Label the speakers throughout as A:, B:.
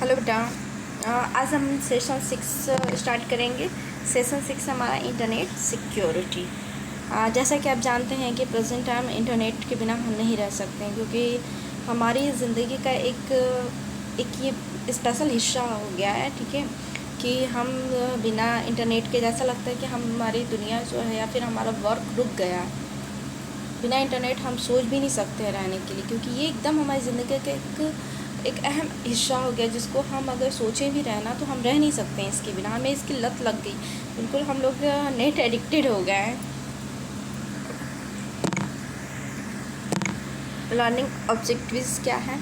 A: Hello बेटा। आज हम सेशन 6 स्टार्ट करेंगे। सेशन 6 हमारा इंटरनेट सिक्योरिटी। जैसा कि आप जानते हैं कि प्रेजेंट टाइम इंटरनेट के बिना हम नहीं रह सकते हैं, क्योंकि हमारी ज़िंदगी का एक ये स्पेशल हिस्सा हो गया है। ठीक है कि हम बिना इंटरनेट के जैसा लगता है कि हमारी दुनिया जो है या फिर हमारा वर्क रुक गया है। बिना इंटरनेट हम सोच भी नहीं सकते रहने के लिए, क्योंकि ये एकदम हमारी ज़िंदगी का एक अहम हिस्सा हो गया, जिसको हम अगर सोचें भी रहना तो हम रह नहीं सकते हैं इसके बिना। हमें इसकी लत लग गई, बिल्कुल हम लोग नेट एडिक्टेड हो गए हैं। लर्निंग ऑब्जेक्टिव्स क्या है?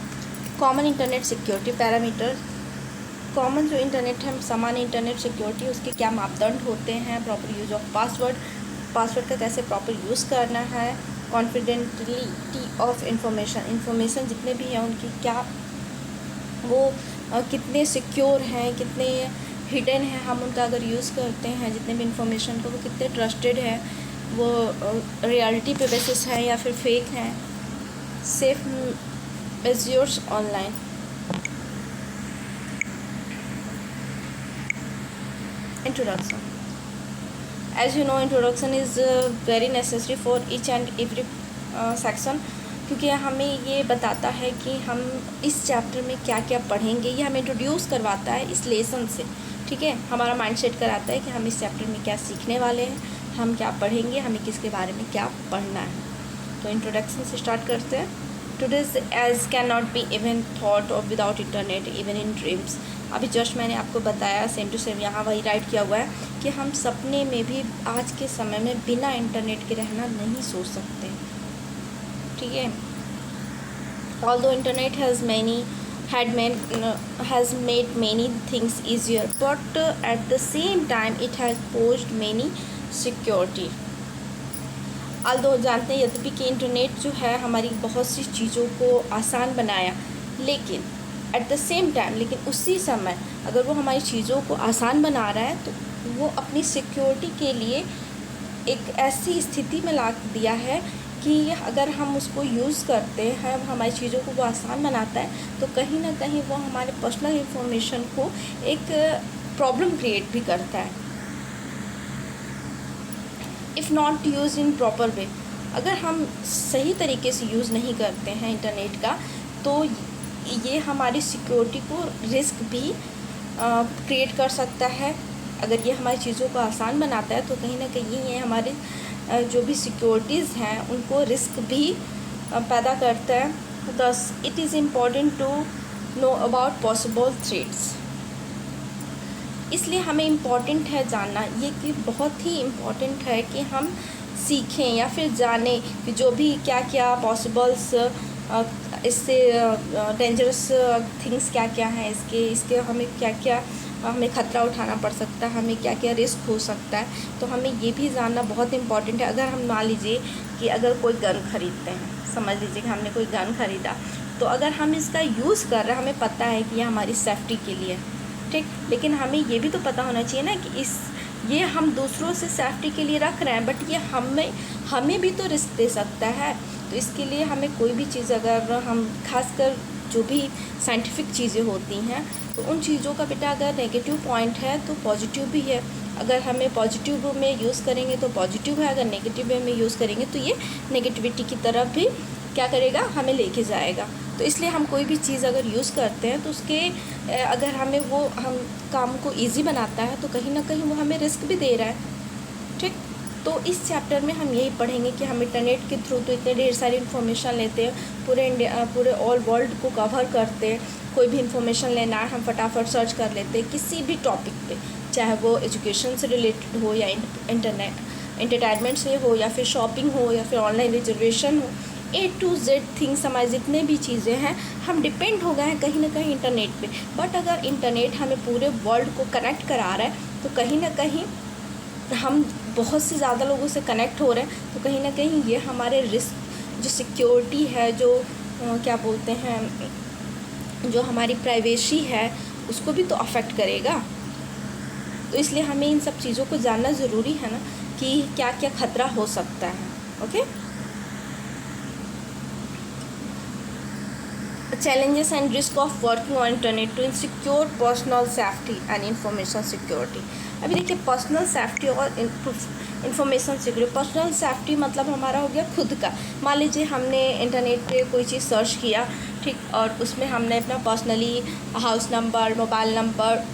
A: Common internet security parameter. Common जो इंटरनेट है, सामान्य इंटरनेट सिक्योरिटी, उसके क्या मापदंड होते हैं? प्रॉपर यूज ऑफ पासवर्ड का कैसे प्रॉपर यूज़ करना है? कॉन्फिडेंटलिटी ऑफ इंफॉर्मेशन जितने भी हैं उनकी क्या वो कितने सिक्योर हैं, कितने हिडन हैं। हम उनका अगर यूज़ करते हैं जितने भी इंफॉर्मेशन को, वो कितने ट्रस्टेड है, वो रियलिटी पे बेसिस है या फिर फेक हैं। Safe measures online. Introduction. As you know, introduction is very necessary for each and every section, क्योंकि हमें ये बताता है कि हम इस चैप्टर में क्या क्या पढ़ेंगे। ये हमें इंट्रोड्यूस करवाता है इस लेसन से। ठीक है, हमारा माइंडसेट कराता है कि हम इस चैप्टर में क्या सीखने वाले हैं, हम क्या पढ़ेंगे, हमें किसके बारे में क्या पढ़ना है। तो इंट्रोडक्शन से स्टार्ट करते हैं। Today's age can not be even thought of without internet even in dreams. अभी जस्ट मैंने आपको बताया, सेम टू सेम यहाँ वही राइट किया हुआ है कि हम सपने में भी आज के समय में बिना इंटरनेट के रहना नहीं सोच सकते। ठीक है, although internet has made many things easier, but at the same time it has posed many security. although जानते हैं यद्यपि कि इंटरनेट जो है हमारी बहुत सी चीज़ों को आसान बनाया, लेकिन एट द सेम टाइम, लेकिन उसी समय अगर वो हमारी चीज़ों को आसान बना रहा है तो वो अपनी सिक्योरिटी के लिए एक ऐसी स्थिति में ला दिया है कि अगर हम उसको यूज़ करते हैं, हमारी चीज़ों को वो आसान बनाता है, तो कहीं ना कहीं वो हमारे पर्सनल इंफॉर्मेशन को एक प्रॉब्लम क्रिएट भी करता है। If not use in proper way, अगर हम सही तरीके से यूज़ नहीं करते हैं इंटरनेट का, तो ये हमारी सिक्योरिटी को रिस्क भी क्रिएट कर सकता है। अगर ये हमारी चीज़ों को आसान बनाता है तो कहीं ना कहीं ये हमारे जो भी सिक्योरिटीज़ हैं उनको रिस्क भी पैदा करता है। Thus it is important to know about possible threats. इसलिए हमें इम्पॉर्टेंट है जानना, ये कि बहुत ही इम्पॉर्टेंट है कि हम सीखें या फिर जानें कि जो भी क्या क्या पॉसिबल्स इससे डेंजरस थिंग्स क्या क्या हैं, इसके हमें क्या क्या हमें ख़तरा उठाना पड़ सकता है, हमें क्या क्या रिस्क हो सकता है। तो हमें ये भी जानना बहुत इम्पॉर्टेंट है। अगर हम मान लीजिए कि अगर कोई गन ख़रीदते हैं, समझ लीजिए कि हमने कोई गन ख़रीदा, तो अगर हम इसका यूज़ कर रहे हैं, हमें पता है कि ये हमारी सेफ्टी के लिए, ठीक, लेकिन हमें ये भी तो पता होना चाहिए ना कि ये हम दूसरों से सेफ्टी के लिए रख रहे हैं, बट ये हमें भी तो रिस्क दे सकता है। तो इसके लिए हमें कोई भी चीज़, अगर हम खासकर जो भी साइंटिफिक चीज़ें होती हैं, तो उन चीज़ों का बेटा अगर नेगेटिव पॉइंट है तो पॉजिटिव भी है। अगर हमें पॉजिटिव में यूज़ करेंगे तो पॉजिटिव है, अगर नेगेटिव वे में यूज़ करेंगे तो ये नेगेटिविटी की तरफ भी क्या करेगा, हमें लेके जाएगा। तो इसलिए हम कोई भी चीज़ अगर यूज़ करते हैं तो उसके अगर हमें वो हम काम को ईजी बनाता है तो कहीं ना कहीं वो हमें रिस्क भी दे रहा है। ठीक, तो इस चैप्टर में हम यही पढ़ेंगे कि हम इंटरनेट के थ्रू तो इतने ढेर सारी इन्फॉर्मेशन लेते हैं, पूरे ऑल वर्ल्ड को कवर करते हैं। कोई भी इन्फॉर्मेशन लेना है हम फटाफट सर्च कर लेते हैं किसी भी टॉपिक पे, चाहे वो एजुकेशन से रिलेटेड हो या एंटरटेनमेंट से हो या फिर शॉपिंग हो या फिर ऑनलाइन रिजर्वेशन हो, A to Z थिंग्स हमारे जितने भी चीज़ें हैं हम डिपेंड हो गए हैं कहीं ना कहीं इंटरनेट पे। बट अगर इंटरनेट हमें पूरे वर्ल्ड को कनेक्ट करा रहा है तो कहीं ना कहीं हम बहुत से ज़्यादा लोगों से कनेक्ट हो रहे हैं, तो कहीं ना कहीं ये हमारे रिस्क, जो सिक्योरिटी है, जो क्या बोलते हैं, जो हमारी प्राइवेसी है, उसको भी तो अफेक्ट करेगा। तो इसलिए हमें इन सब चीज़ों को जानना ज़रूरी है ना कि क्या क्या ख़तरा हो सकता है। Okay, challenges and risk of working on internet to insecure personal safety and information security। अभी देखिए पर्सनल सेफ्टी और इंफॉर्मेशन सिक्योरिटी। पर्सनल सेफ्टी मतलब हमारा हो गया खुद का। मान लीजिए हमने इंटरनेट पे कोई चीज़ सर्च किया, ठीक, और उसमें हमने अपना personally house number, mobile number,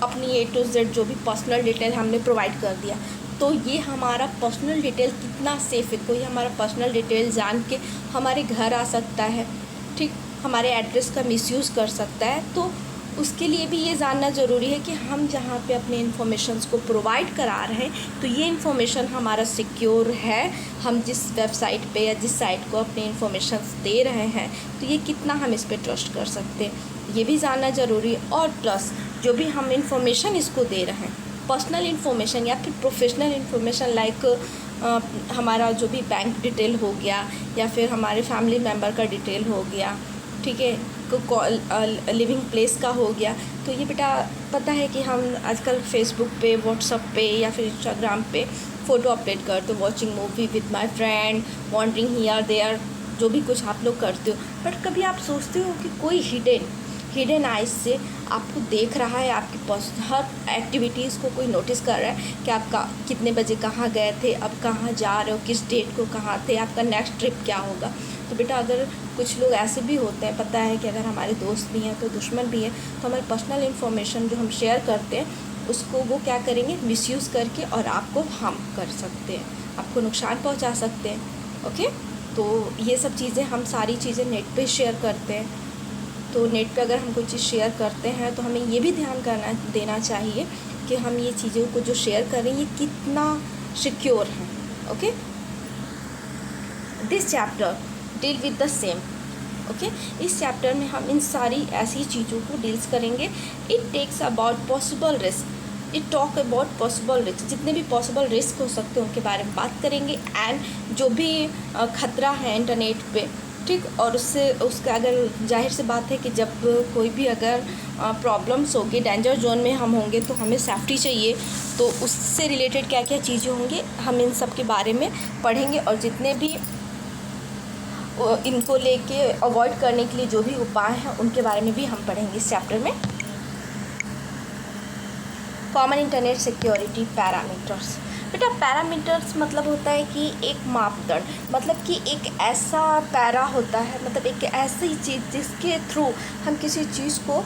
A: अपनी A to Z जो भी पर्सनल डिटेल हमने प्रोवाइड कर दिया, तो ये हमारा पर्सनल डिटेल कितना सेफ़ है। कोई हमारा पर्सनल डिटेल जान के हमारे घर आ सकता है, ठीक, हमारे एड्रेस का मिसयूज़ कर सकता है। तो उसके लिए भी ये जानना ज़रूरी है कि हम जहाँ पे अपने इन्फॉर्मेशंस को प्रोवाइड करा रहे हैं तो ये इन्फॉर्मेशन हमारा सिक्योर है। हम जिस वेबसाइट पे या जिस साइट को अपने इन्फॉर्मेशंस दे रहे हैं तो ये कितना हम इस पर ट्रस्ट कर सकते हैं, ये भी जानना ज़रूरी है। और प्लस जो भी हम इन्फॉर्मेशन इसको दे रहे हैं, पर्सनल इन्फॉर्मेशन या फिर प्रोफेशनल इन्फॉर्मेशन, लाइक हमारा जो भी बैंक डिटेल हो गया या फिर हमारे फैमिली मेम्बर का डिटेल हो गया, ठीक है, लिविंग प्लेस का हो गया, तो ये बेटा पता है कि हम आजकल फेसबुक पे, व्हाट्सअप पे या फिर इंस्टाग्राम पे फ़ोटो अपडेट करते हो, watching movie with my friend, wandering here there, जो भी कुछ आप लोग करते हो। बट कभी आप सोचते हो कि कोई हिडन आइज से आपको देख रहा है, आपकी हर एक्टिविटीज़ को कोई नोटिस कर रहा है कि आप कितने बजे कहाँ गए थे, अब कहाँ जा रहे हो, किस डेट को कहाँ थे, आपका नेक्स्ट ट्रिप क्या होगा। तो बेटा अगर कुछ लोग ऐसे भी होते हैं, पता है कि अगर हमारे दोस्त भी हैं तो दुश्मन भी है, तो हमारी पर्सनल इन्फॉर्मेशन जो हम शेयर करते हैं उसको वो क्या करेंगे, मिसयूज़ करके और आपको हार्म कर सकते हैं, आपको नुकसान पहुंचा सकते हैं। ओके, तो ये सब चीज़ें, हम सारी चीज़ें नेट पे शेयर करते हैं। तो नेट पे अगर हम कोई चीज़ शेयर करते हैं तो हमें ये भी ध्यान देना चाहिए कि हम ये चीज़ों को जो शेयर कर रहे हैं ये कितना सिक्योर है। Okay, this chapter deal with the same. Okay, इस चैप्टर में हम इन सारी ऐसी चीज़ों को डील्स करेंगे। It takes about possible risk, it talk about possible risk, जितने भी पॉसिबल रिस्क हो सकते हैं उनके बारे में बात करेंगे। एंड जो भी खतरा है इंटरनेट पे, ठीक, और उसका अगर जाहिर सी बात है कि जब कोई भी अगर प्रॉब्लम्स होगी, डेंजर जोन में हम होंगे तो हमें सेफ्टी चाहिए, तो उससे रिलेटेड क्या क्या चीज़ें होंगी हम इन सब के बारे में पढ़ेंगे। और जितने भी इनको लेके अवॉइड करने के लिए जो भी उपाय हैं उनके बारे में भी हम पढ़ेंगे इस चैप्टर में। Common internet security parameters. बेटा पैरामीटर्स मतलब होता है कि एक मापदंड, मतलब कि एक ऐसा पैरा होता है, मतलब एक ऐसी चीज़ जिसके थ्रू हम किसी चीज़ को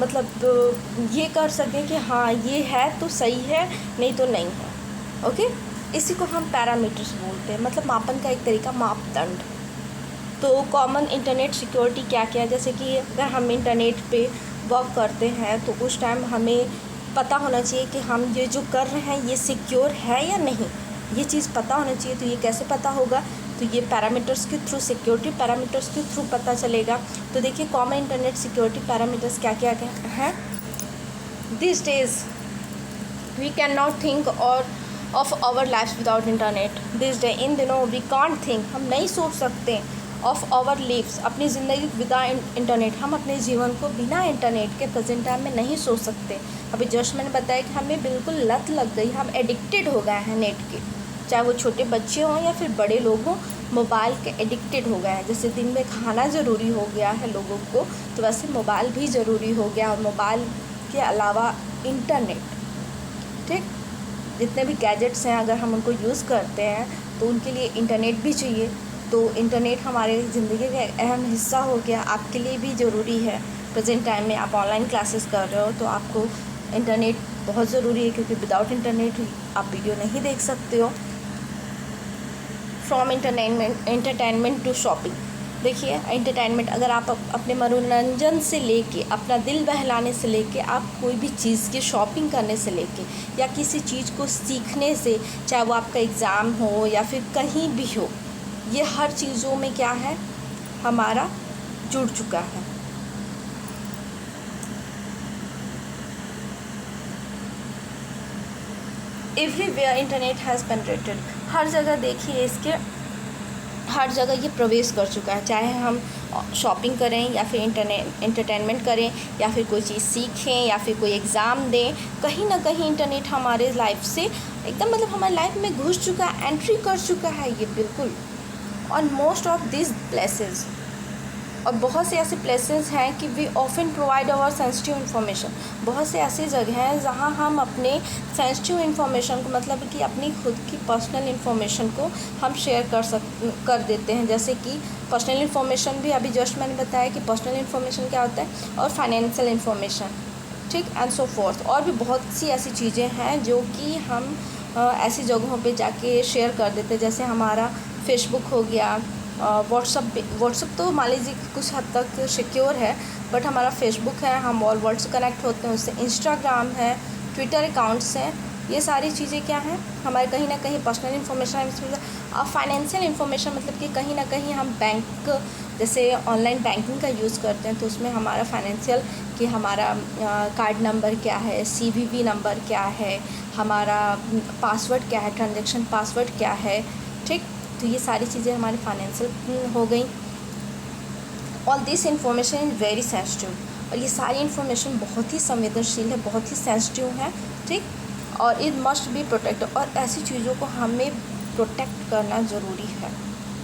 A: मतलब ये कर सकें कि हाँ ये है तो सही है, नहीं तो नहीं है। ओके, इसी को हम पैरामीटर्स बोलते हैं, मतलब मापन का एक तरीका, मापदंड। तो कॉमन इंटरनेट सिक्योरिटी क्या क्या है, जैसे कि अगर हम इंटरनेट पे वर्क करते हैं तो उस टाइम हमें पता होना चाहिए कि हम ये जो कर रहे हैं ये सिक्योर है या नहीं, ये चीज़ पता होना चाहिए। तो ये कैसे पता होगा, तो ये पैरामीटर्स के थ्रू, सिक्योरिटी पैरामीटर्स के थ्रू पता चलेगा। तो देखिए कॉमन इंटरनेट सिक्योरिटी पैरामीटर्स क्या क्या हैं। These days we can not think और of our life without internet. This day, इन दिनों वी कांट थिंक, हम नहीं सोच सकते, ऑफ आवर लिव्स, अपनी ज़िंदगी विदा इंटरनेट, हम अपने जीवन को बिना इंटरनेट के प्रेजेंट टाइम में नहीं सोच सकते। अभी जस्ट मैंने बताया कि हमें बिल्कुल लत लग गई, हम एडिक्टेड हो गए हैं नेट के, चाहे वो छोटे बच्चे हों या फिर बड़े लोग हों, मोबाइल के एडिक्टेड हो गए हैं। जैसे दिन में खाना ज़रूरी हो गया है लोगों को, तो वैसे मोबाइल भी ज़रूरी हो गया, और मोबाइल के अलावा इंटरनेट, ठीक, जितने भी गैजेट्स हैं अगर हम उनको यूज़ करते हैं तो उनके लिए इंटरनेट भी चाहिए। तो इंटरनेट हमारे ज़िंदगी का अहम हिस्सा हो गया, आपके लिए भी ज़रूरी है। प्रेजेंट टाइम में आप ऑनलाइन क्लासेस कर रहे हो तो आपको इंटरनेट बहुत ज़रूरी है, क्योंकि विदाउट इंटरनेट आप वीडियो नहीं देख सकते हो। From entertainment to shopping. देखिए एंटरटेनमेंट, अगर आप अपने मनोरंजन से लेके, अपना दिल बहलाने से लेके, आप कोई भी चीज़ की शॉपिंग करने से लेके, या किसी चीज़ को सीखने से, चाहे वो आपका एग्ज़ाम हो या फिर कहीं भी हो, ये हर चीज़ों में क्या है, हमारा जुड़ चुका है। एवरीवेयर इंटरनेट हैज़ पेनिट्रेटेड, हर जगह देखिए इसके, हर जगह ये प्रवेश कर चुका है। चाहे हम शॉपिंग करें या फिर एंटरटेनमेंट करें या फिर कोई चीज़ सीखें या फिर कोई एग्ज़ाम दें, कहीं ना कहीं इंटरनेट हमारे लाइफ से एकदम, मतलब हमारे लाइफ में घुस चुका है, एंट्री कर चुका है ये बिल्कुल। On most of this places, और बहुत से ऐसे प्लेसेस हैं कि we often provide our sensitive information. बहुत से ऐसी जगह हैं जहाँ हम अपने सेंसिटिव इन्फॉर्मेशन को, मतलब कि अपनी खुद की पर्सनल इन्फॉर्मेशन को हम शेयर कर देते हैं। जैसे कि पर्सनल इन्फॉर्मेशन भी अभी जस्ट मैंने बताया कि पर्सनल इन्फॉर्मेशन क्या होता है, और फाइनेंशियल इन्फॉर्मेशन, ठीक, एंड सो फोर्थ। और भी बहुत सी ऐसी चीज़ें हैं जो कि हम ऐसी जगहों पे जाके शेयर कर देते हैं। जैसे हमारा फेसबुक हो गया, व्हाट्सअप तो मान लीजिए कुछ हद तक सिक्योर है, बट हमारा फेसबुक है, हम ऑल वर्ल्ड से कनेक्ट होते हैं उससे। इंस्टाग्राम है, ट्विटर अकाउंट्स हैं, ये सारी चीज़ें क्या हैं, हमारे कहीं ना कहीं पर्सनल इन्फॉर्मेशन है। और फाइनेंशियल इन्फॉर्मेशन मतलब कि कहीं ना कहीं हम बैंक, जैसे ऑनलाइन बैंकिंग का यूज़ करते हैं, तो उसमें हमारा फाइनेंशियल कि हमारा कार्ड नंबर क्या है, CVV नंबर क्या है, हमारा पासवर्ड क्या है, ट्रांजैक्शन पासवर्ड क्या है, ठीक। तो ये सारी चीज़ें हमारे फाइनेंशियल हो गई। All this information is very sensitive, और ये सारी इन्फॉर्मेशन बहुत ही संवेदनशील है, बहुत ही सेंसिटिव है, ठीक। और इट मस्ट बी प्रोटेक्टेड, और ऐसी चीज़ों को हमें प्रोटेक्ट करना ज़रूरी है,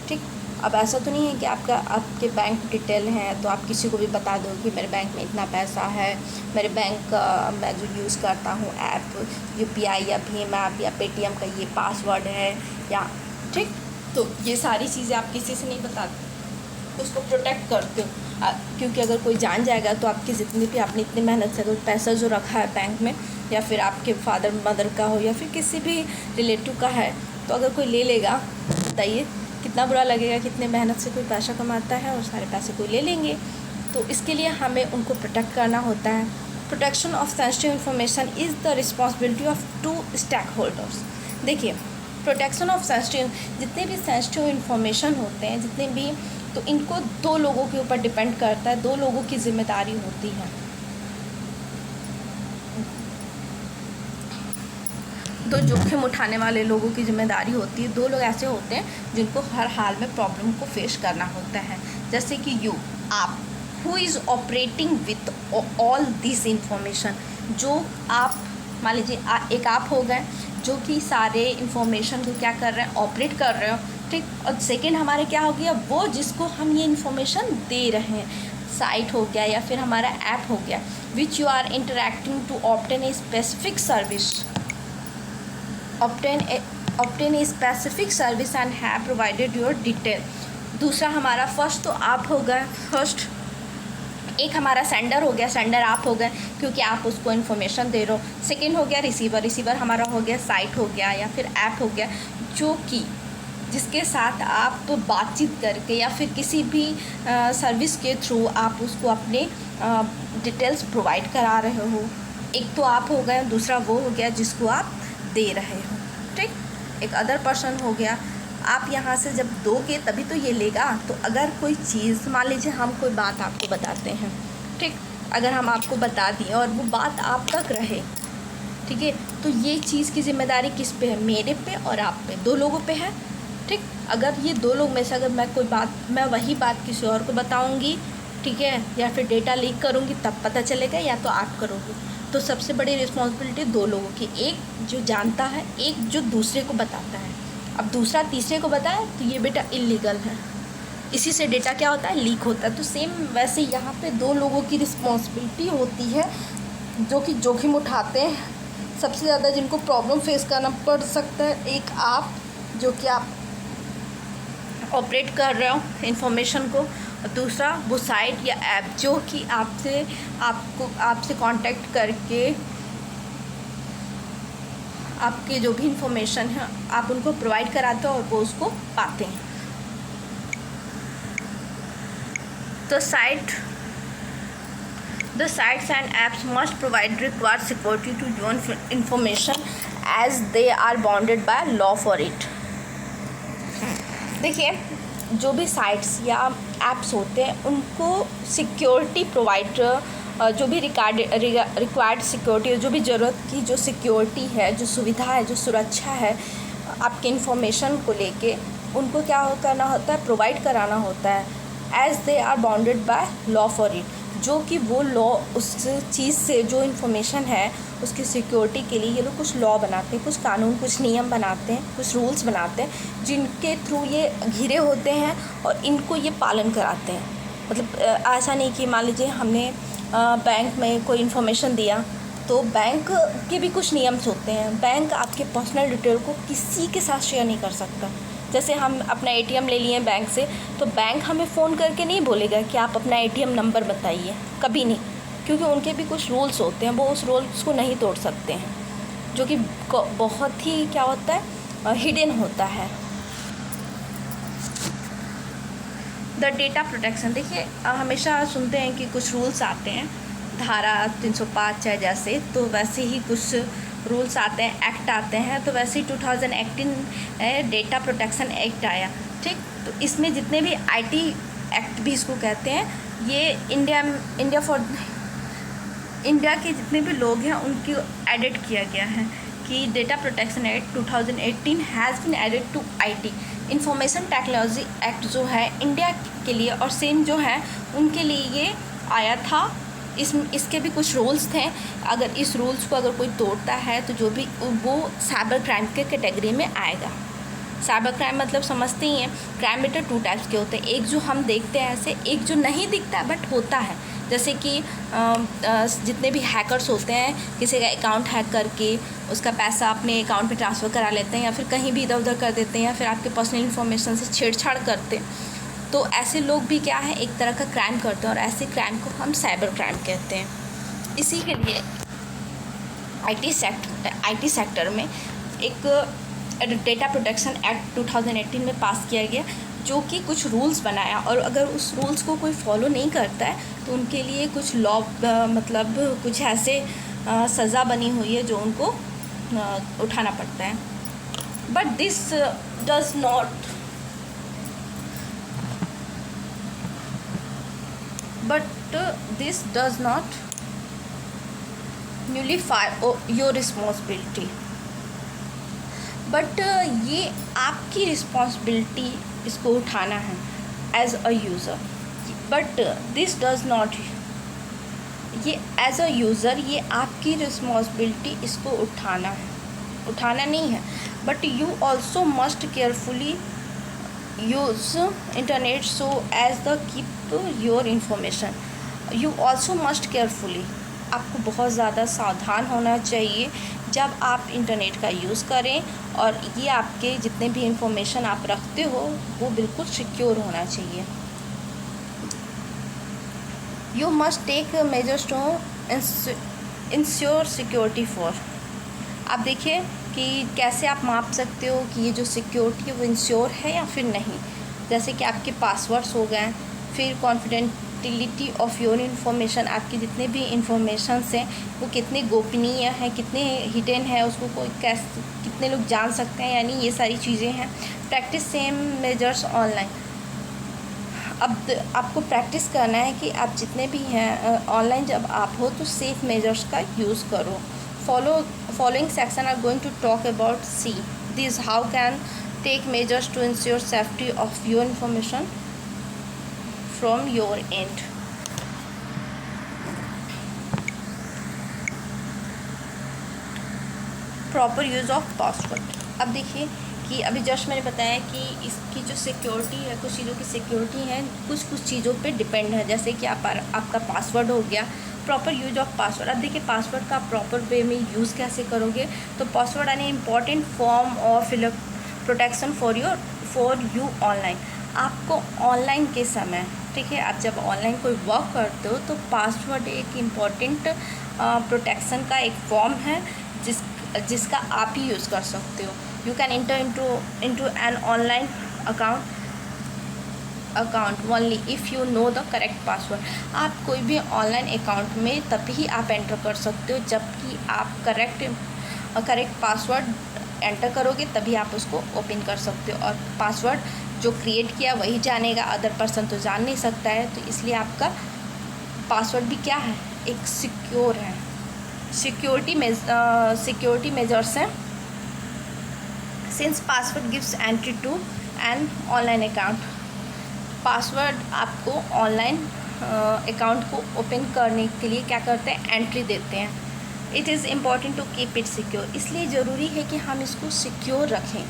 A: ठीक। अब ऐसा तो नहीं है कि आपके बैंक डिटेल हैं तो आप किसी को भी बता दो कि मेरे बैंक में इतना पैसा है, मेरे बैंक का मैं जो यूज़ करता हूँ ऐप UPI या भीम ऐप या पेटीएम का ये पासवर्ड है, या ठीक। तो ये सारी चीज़ें आप किसी से नहीं बताते, उसको प्रोटेक्ट करते हो, क्योंकि अगर कोई जान जाएगा तो आपकी जितनी भी आपने इतनी मेहनत से अगर पैसा जो रखा है बैंक में, या फिर आपके फादर मदर का हो या फिर किसी भी रिलेटिव का है, तो अगर कोई ले लेगा, बताइए कितना बुरा लगेगा। कितने मेहनत से कोई पैसा कमाता है और सारे पैसे कोई ले लेंगे। तो इसके लिए हमें उनको प्रोटेक्ट करना होता है। Protection of sensitive information is the responsibility of 2 stake holders. देखिए, प्रोटेक्शन ऑफ सेंसिटिव, जितने भी सेंसिटिव इन्फॉर्मेशन होते हैं जितने भी, तो इनको 2 लोगों के ऊपर डिपेंड करता है, 2 लोगों की जिम्मेदारी होती है। 2 जोखिम उठाने वाले लोगों की जिम्मेदारी होती है। 2 लोग ऐसे होते हैं जिनको हर हाल में प्रॉब्लम को फेस करना होता है, जैसे कि आप who is operating with all this information. जो आप मान लीजिए एक आप हो गए जो कि सारे इन्फॉर्मेशन को क्या कर रहे हैं, ऑपरेट कर रहे हो, ठीक। और सेकेंड हमारे क्या हो गया, वो जिसको हम ये इन्फॉर्मेशन दे रहे हैं, साइट हो गया या फिर हमारा ऐप हो गया, which you are interacting to obtain a specific service, obtain a specific service and have provided your detail। दूसरा हमारा फर्स्ट तो आप हो गए, फर्स्ट एक हमारा सेंडर हो गया, सेंडर आप हो गए क्योंकि आप उसको इन्फॉर्मेशन दे रहे हो। सेकेंड हो गया रिसीवर, रिसीवर हमारा हो गया साइट हो गया या फिर ऐप हो गया, जो कि जिसके साथ आप बातचीत करके या फिर किसी भी सर्विस के थ्रू आप उसको अपने डिटेल्स प्रोवाइड करा रहे हो। एक तो आप हो गए, दूसरा वो हो गया जिसको आप दे रहे हो, ठीक। एक अदर पर्सन हो गया, आप यहाँ से जब दोगे तभी तो ये लेगा। तो अगर कोई चीज़, मान लीजिए हम कोई बात आपको बताते हैं, ठीक, अगर हम आपको बता दिए और वो बात आप तक रहे, ठीक है, तो ये चीज़ की जिम्मेदारी किस पे है, मेरे पे और आप पे, 2 लोगों पे है, ठीक। अगर ये 2 लोग में से अगर मैं कोई बात, मैं वही बात किसी और को बताऊँगी, ठीक है, या फिर डेटा लीक करूँगी तब पता चलेगा, या तो आप करोगे। तो सबसे बड़ी रिस्पॉन्सिबिलिटी 2 लोगों की, एक जो जानता है, एक जो दूसरे को बताता है। अब दूसरा तीसरे को बताए तो ये बेटा इलीगल है, इसी से डेटा क्या होता है, लीक होता है। तो सेम वैसे यहाँ पे 2 लोगों की रिस्पॉन्सिबिलिटी होती है जो कि जोखिम उठाते हैं, सबसे ज़्यादा जिनको प्रॉब्लम फेस करना पड़ सकता है। एक आप जो कि आप ऑपरेट कर रहे हो इन्फॉर्मेशन को, और दूसरा वो साइट या ऐप जो कि आपसे कांटेक्ट करके आपके जो भी इंफॉर्मेशन है आप उनको प्रोवाइड कराते हो और वो उसको पाते हैं। तो the sites and apps must provide required security to your information as they are bounded by law for it। देखिए, जो भी साइट्स या ऐप्स होते हैं उनको सिक्योरिटी प्रोवाइड, जो भी रिक्वायर्ड सिक्योरिटी, जो भी ज़रूरत की जो सिक्योरिटी है, जो सुविधा है, जो सुरक्षा है आपके इन्फॉर्मेशन को लेके, उनको क्या करना होता है, प्रोवाइड कराना होता है as they are bounded by law for it. जो कि वो लॉ, उस चीज़ से जो इन्फॉर्मेशन है उसकी सिक्योरिटी के लिए ये लोग कुछ लॉ बनाते हैं, कुछ कानून, कुछ नियम बनाते हैं, कुछ रूल्स बनाते हैं जिनके थ्रू ये घिरे होते हैं और इनको ये पालन कराते हैं, मतलब ऐसा नहीं कि मान लीजिए हमने बैंक में कोई इन्फॉर्मेशन दिया, तो बैंक के भी कुछ नियम्स होते हैं। बैंक आपके पर्सनल डिटेल को किसी के साथ शेयर नहीं कर सकता। जैसे हम अपना एटीएम ले लिए बैंक से, तो बैंक हमें फ़ोन करके नहीं बोलेगा कि आप अपना एटीएम नंबर बताइए, कभी नहीं, क्योंकि उनके भी कुछ रूल्स होते हैं, वो उस रूल्स को नहीं तोड़ सकते हैं, जो कि बहुत ही क्या होता है, हिडन होता है। द डेटा प्रोटेक्शन, देखिए हमेशा सुनते हैं कि कुछ रूल्स आते हैं, धारा 305 चाहे जैसे, तो वैसे ही कुछ रूल्स आते हैं, एक्ट आते हैं। तो वैसे ही 2018 डेटा प्रोटेक्शन एक्ट आया, ठीक। तो इसमें जितने भी आईटी एक्ट भी इसको कहते हैं, ये इंडिया के जितने भी लोग हैं उनको एडिट किया गया है कि data protection act 2018 has been added to IT information technology act, जो है इंडिया के लिए और सेम जो है उनके लिए ये आया था। इसके भी कुछ रूल्स थे। अगर इस रूल्स को अगर कोई तोड़ता है तो जो भी वो साइबर क्राइम के कैटेगरी में आएगा। साइबर क्राइम मतलब समझते ही हैं, क्राइम बेटा 2 टाइप्स के होते हैं, एक जो हम देखते हैं ऐसे, एक जो नहीं दिखता है बट होता है। जैसे कि जितने भी हैकर्स होते हैं, किसी का अकाउंट हैक करके उसका पैसा अपने अकाउंट में ट्रांसफ़र करा लेते हैं, या फिर कहीं भी इधर उधर कर देते हैं, या फिर आपके पर्सनल इन्फॉर्मेशन से छेड़छाड़ करते हैं। तो ऐसे लोग भी क्या है, एक तरह का क्राइम करते हैं, और ऐसे क्राइम को हम साइबर क्राइम कहते हैं। इसी के लिए आईटी सेक्टर में एक डेटा प्रोटेक्शन एक्ट 2018 में पास किया गया, जो कि कुछ रूल्स बनाया, और अगर उस रूल्स को कोई फॉलो नहीं करता है तो उनके लिए कुछ लॉ मतलब कुछ ऐसे सज़ा बनी हुई है जो उनको उठाना पड़ता है। But this does not nullify your responsibility. But ये आपकी रिस्पॉन्सिबिलिटी इसको उठाना है as a user. But this does not, ये एज अ यूज़र ये आपकी रिस्पॉन्सिबिलिटी इसको उठाना नहीं है। But you also must carefully use internet so as the keep your information. You also must carefully, आपको बहुत ज़्यादा सावधान होना चाहिए जब आप इंटरनेट का यूज़ करें, और ये आपके जितने भी इंफॉर्मेशन आप रखते हो वो बिल्कुल सिक्योर होना चाहिए। You must take measures to ensure security for. आप देखिए कि कैसे आप माप सकते हो कि ये जो सिक्योरिटी है वो इंश्योर है या फिर नहीं। जैसे कि आपके पासवर्ड्स हो गए, फिर कॉन्फिडेंटिलिटी ऑफ योर इन्फॉर्मेशन, आपके जितने भी इंफॉर्मेशंस हैं वो कितने गोपनीय हैं, कितने हिडन है, उसको कोई कितने लोग जान सकते हैं, यानी ये सारी चीज़ें हैं। Practice same measures online. अब आपको प्रैक्टिस करना है कि आप जितने भी हैं ऑनलाइन जब आप हो तो सेफ मेजर्स का यूज़ करो। Following section are going to talk about C. This how can take measures to ensure safety of your information from your end. Proper use of password. अब देखिए कि अभी जस्ट मैंने बताया कि इसकी जो सिक्योरिटी है, कुछ चीज़ों की सिक्योरिटी है, कुछ चीज़ों पे डिपेंड है। जैसे कि आपका पासवर्ड हो गया, प्रॉपर यूज ऑफ पासवर्ड। अब देखिए पासवर्ड का प्रॉपर वे में यूज़ कैसे करोगे, तो पासवर्ड आने important form of protection for you online. आपको ऑनलाइन के समय, ठीक है, आप जब ऑनलाइन कोई वर्क करते हो तो पासवर्ड एक इम्पॉर्टेंट प्रोटेक्शन का एक फॉर्म है जिसका आप ही यूज़ कर सकते हो। You can inter into an online account only if you know the correct password. आप कोई भी ऑनलाइन अकाउंट में तभी आप एंटर कर सकते हो जबकि आप करेक्ट पासवर्ड एंटर करोगे, तभी आप उसको ओपन कर सकते हो। और पासवर्ड जो क्रिएट किया वही जानेगा, अदर पर्सन तो जान नहीं सकता है। तो इसलिए आपका पासवर्ड भी क्या है, एक सिक्योर है। सिक्योरिटी मेजर्स हैं। Since password gives entry to an online account, password आपको ऑनलाइन अकाउंट को ओपन करने के लिए क्या करते हैं, एंट्री देते हैं। It is important to keep it secure, इसलिए ज़रूरी है कि हम इसको सिक्योर रखें।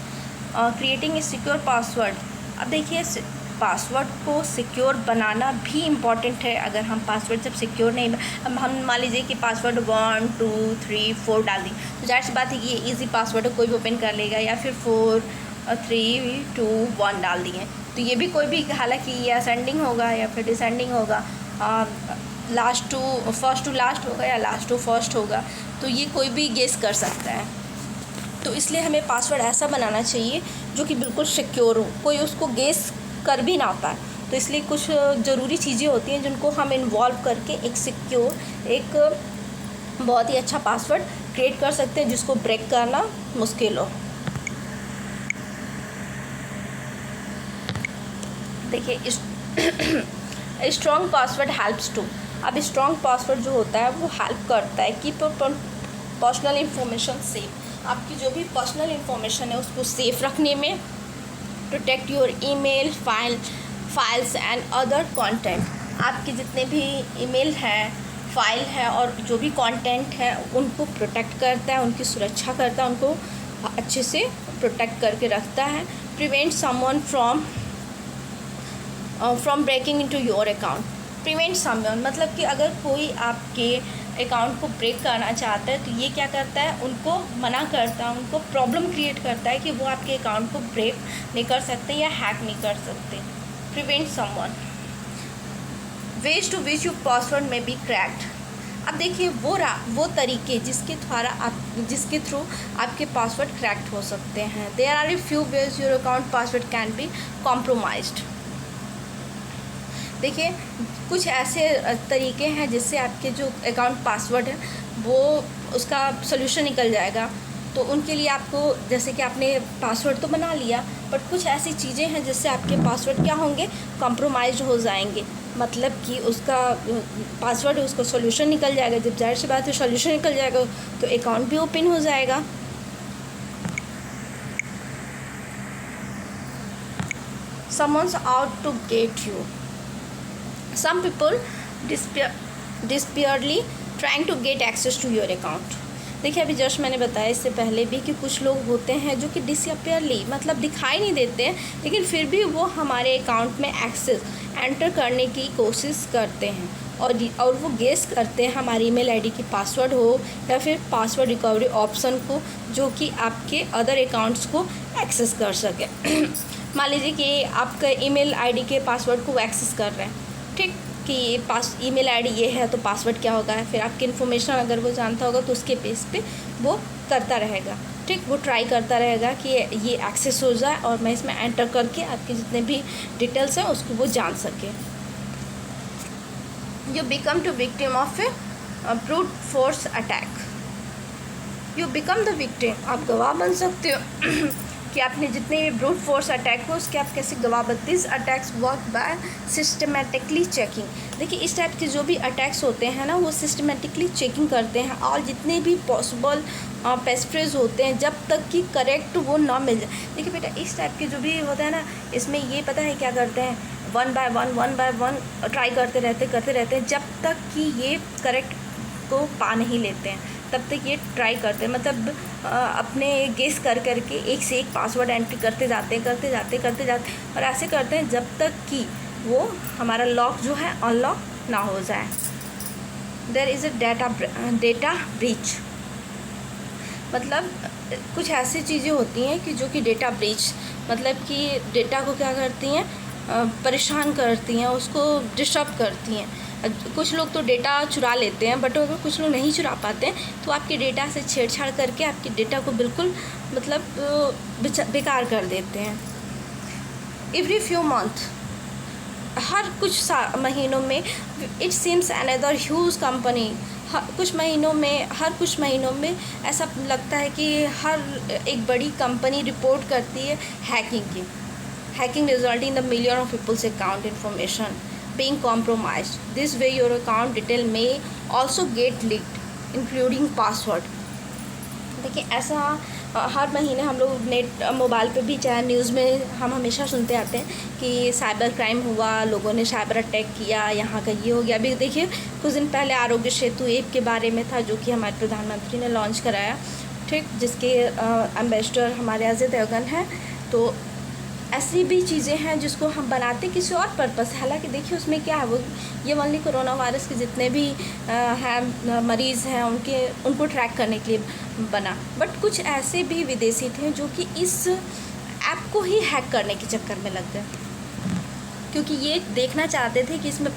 A: Creating a secure password. अब देखिए पासवर्ड को सिक्योर बनाना भी इम्पॉर्टेंट है। अगर हम पासवर्ड जब सिक्योर नहीं, हम मान लीजिए कि पासवर्ड 1 2 3 4 डाल दी, तो जाहिर सी बात है कि ये ईजी पासवर्ड है, कोई भी ओपन कर लेगा। या फिर 4 3 2 1 डाल दिए, तो ये भी कोई भी, हालांकि ये असेंडिंग होगा या फिर डिसेंडिंग होगा, last to first to last होगा या लास्ट टू फर्स्ट होगा, तो ये कोई भी गेस कर सकता है। तो इसलिए हमें पासवर्ड ऐसा बनाना चाहिए जो कि बिल्कुल सिक्योर हो, कोई उसको गेस कर भी ना पाए। तो इसलिए कुछ ज़रूरी चीज़ें होती हैं जिनको हम इन्वॉल्व करके एक सिक्योर, एक बहुत ही अच्छा पासवर्ड क्रिएट कर सकते हैं जिसको ब्रेक करना मुश्किल हो। देखिए स्ट्रॉन्ग पासवर्ड हेल्प्स टू। अब स्ट्रॉन्ग पासवर्ड जो होता है वो हेल्प करता है कि पर्सनल इंफॉर्मेशन सेफ, आपकी जो भी पर्सनल इंफॉर्मेशन है उसको सेफ रखने में, protect your email files and other content. आपके जितने भी ईमेल है, फाइल है और जो भी कंटेंट है उनको प्रोटेक्ट करता है, उनकी सुरक्षा करता है, उनको अच्छे से प्रोटेक्ट करके रखता है। Prevent someone from breaking into your account. Prevent someone मतलब कि अगर कोई आपके अकाउंट को ब्रेक करना चाहता है तो ये क्या करता है, उनको मना करता है, उनको प्रॉब्लम क्रिएट करता है कि वो आपके अकाउंट को ब्रेक नहीं कर सकते या हैक नहीं कर सकते। Prevent someone. Ways to which your password may be cracked. अब देखिए वो तरीके जिसके थ्रू आपके पासवर्ड क्रैक्ड हो सकते हैं। There are a few ways your account password can be compromised. देखिए कुछ ऐसे तरीके हैं जिससे आपके जो अकाउंट पासवर्ड है वो उसका सोल्यूशन निकल जाएगा। तो उनके लिए आपको, जैसे कि आपने पासवर्ड तो बना लिया, बट कुछ ऐसी चीज़ें हैं जिससे आपके पासवर्ड क्या होंगे, कॉम्प्रोमाइज़ हो जाएंगे। मतलब कि उसका पासवर्ड उसका सोल्यूशन निकल जाएगा। जब जाहिर सी बात है सोल्यूशन निकल जाएगा तो अकाउंट भी ओपन हो जाएगा। Someone's out to get you. Some people desperately trying to get access to your account. देखिए अभी जस्ट मैंने बताया इससे पहले भी कि कुछ लोग होते हैं जो कि डिसअपियरली मतलब दिखाई नहीं देते हैं, लेकिन फिर भी वो हमारे अकाउंट में एक्सेस एंटर करने की कोशिश करते हैं और वो गेस करते हैं हमारी ईमेल आईडी की पासवर्ड हो या फिर पासवर्ड रिकवरी ऑप्शन को, जो कि आपके अदर अकाउंट्स को एक्सेस कर सके। मान लीजिए कि आपका ईमेल आईडी के पासवर्ड को एक्सेस कर रहे हैं, ठीक, कि ईमेल आईडी ये है तो पासवर्ड क्या होगा, फिर आपकी इन्फॉर्मेशन अगर वो जानता होगा तो उसके बेस पे वो करता रहेगा, ठीक, वो ट्राई करता रहेगा कि ये एक्सेस हो जाए और मैं इसमें एंटर करके आपके जितने भी डिटेल्स हैं उसको वो जान सके। You become to victim of a brute force attack. You become the victim, आप गवाह बन सकते हो कि आपने जितने भी ब्रूट फोर्स अटैक हो उसके आप कैसे गवाह बनते। This attacks work by systematically checking. देखिए इस टाइप के जो भी अटैक्स होते हैं ना वो सिस्टमेटिकली चेकिंग करते हैं और जितने भी पॉसिबल पैसफ्रेज होते हैं जब तक कि करेक्ट वो ना मिल जाए। देखिए बेटा इस टाइप के जो भी होता है ना, इसमें ये पता है क्या करते हैं, वन बाय वन ट्राई करते रहते हैं जब तक कि ये करेक्ट को पा नहीं लेते हैं, तब तक ये ट्राई करते हैं। मतलब अपने गेस करके एक से एक पासवर्ड एंट्री करते जाते और ऐसे करते हैं जब तक कि वो हमारा लॉक जो है अनलॉक ना हो जाए। There is a data breach. मतलब कुछ ऐसी चीज़ें होती हैं कि जो कि डेटा ब्रीच मतलब कि डेटा को क्या करती हैं, परेशान करती हैं, उसको डिस्टर्ब करती हैं। कुछ लोग तो डेटा चुरा लेते हैं, बट अगर कुछ लोग नहीं चुरा पाते हैं तो आपके डेटा से छेड़छाड़ करके आपके डेटा को बिल्कुल मतलब बेकार कर देते हैं। एवरी फ्यू मंथ, हर कुछ महीनों में, it seems another huge company, हर कुछ महीनों में ऐसा लगता है कि हर एक बड़ी कंपनी रिपोर्ट करती है hacking resulting in the million of people's account information being compromised. This way your account detail may also get leaked, including password. देखिए ऐसा हर महीने हम लोग नेट मोबाइल पे भी चाहे न्यूज़ में हम हमेशा सुनते आते हैं कि साइबर क्राइम हुआ, लोगों ने साइबर अटैक किया, यहाँ का ये हो गया। अभी देखिए कुछ दिन पहले आरोग्य सेतु ऐप के बारे में था जो कि हमारे प्रधानमंत्री ने लॉन्च कराया, ठीक, जिसके एम्बेसडर हमारे अजय देवगन हैं। तो ऐसी भी चीज़ें हैं जिसको हम बनाते किसी और पर्पस है, हालांकि देखिए उसमें क्या है, वो ये ओनली कोरोना वायरस के जितने भी हैं मरीज़ हैं उनको ट्रैक करने के लिए बना। बट कुछ ऐसे भी विदेशी थे जो कि इस ऐप को ही हैक करने के चक्कर में लग गए, क्योंकि ये देखना चाहते थे कि इसमें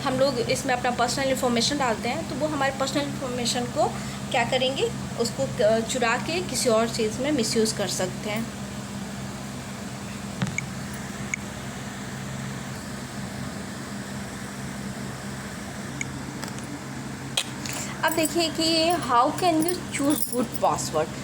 A: हम लोग इसमें अपना पर्सनल इन्फॉर्मेशन डालते हैं, तो वो हमारे पर्सनल इन्फॉर्मेशन को क्या करेंगे, उसको चुरा के किसी और चीज़ में मिसयूज़ कर सकते हैं। अब देखिए कि how can you choose good password.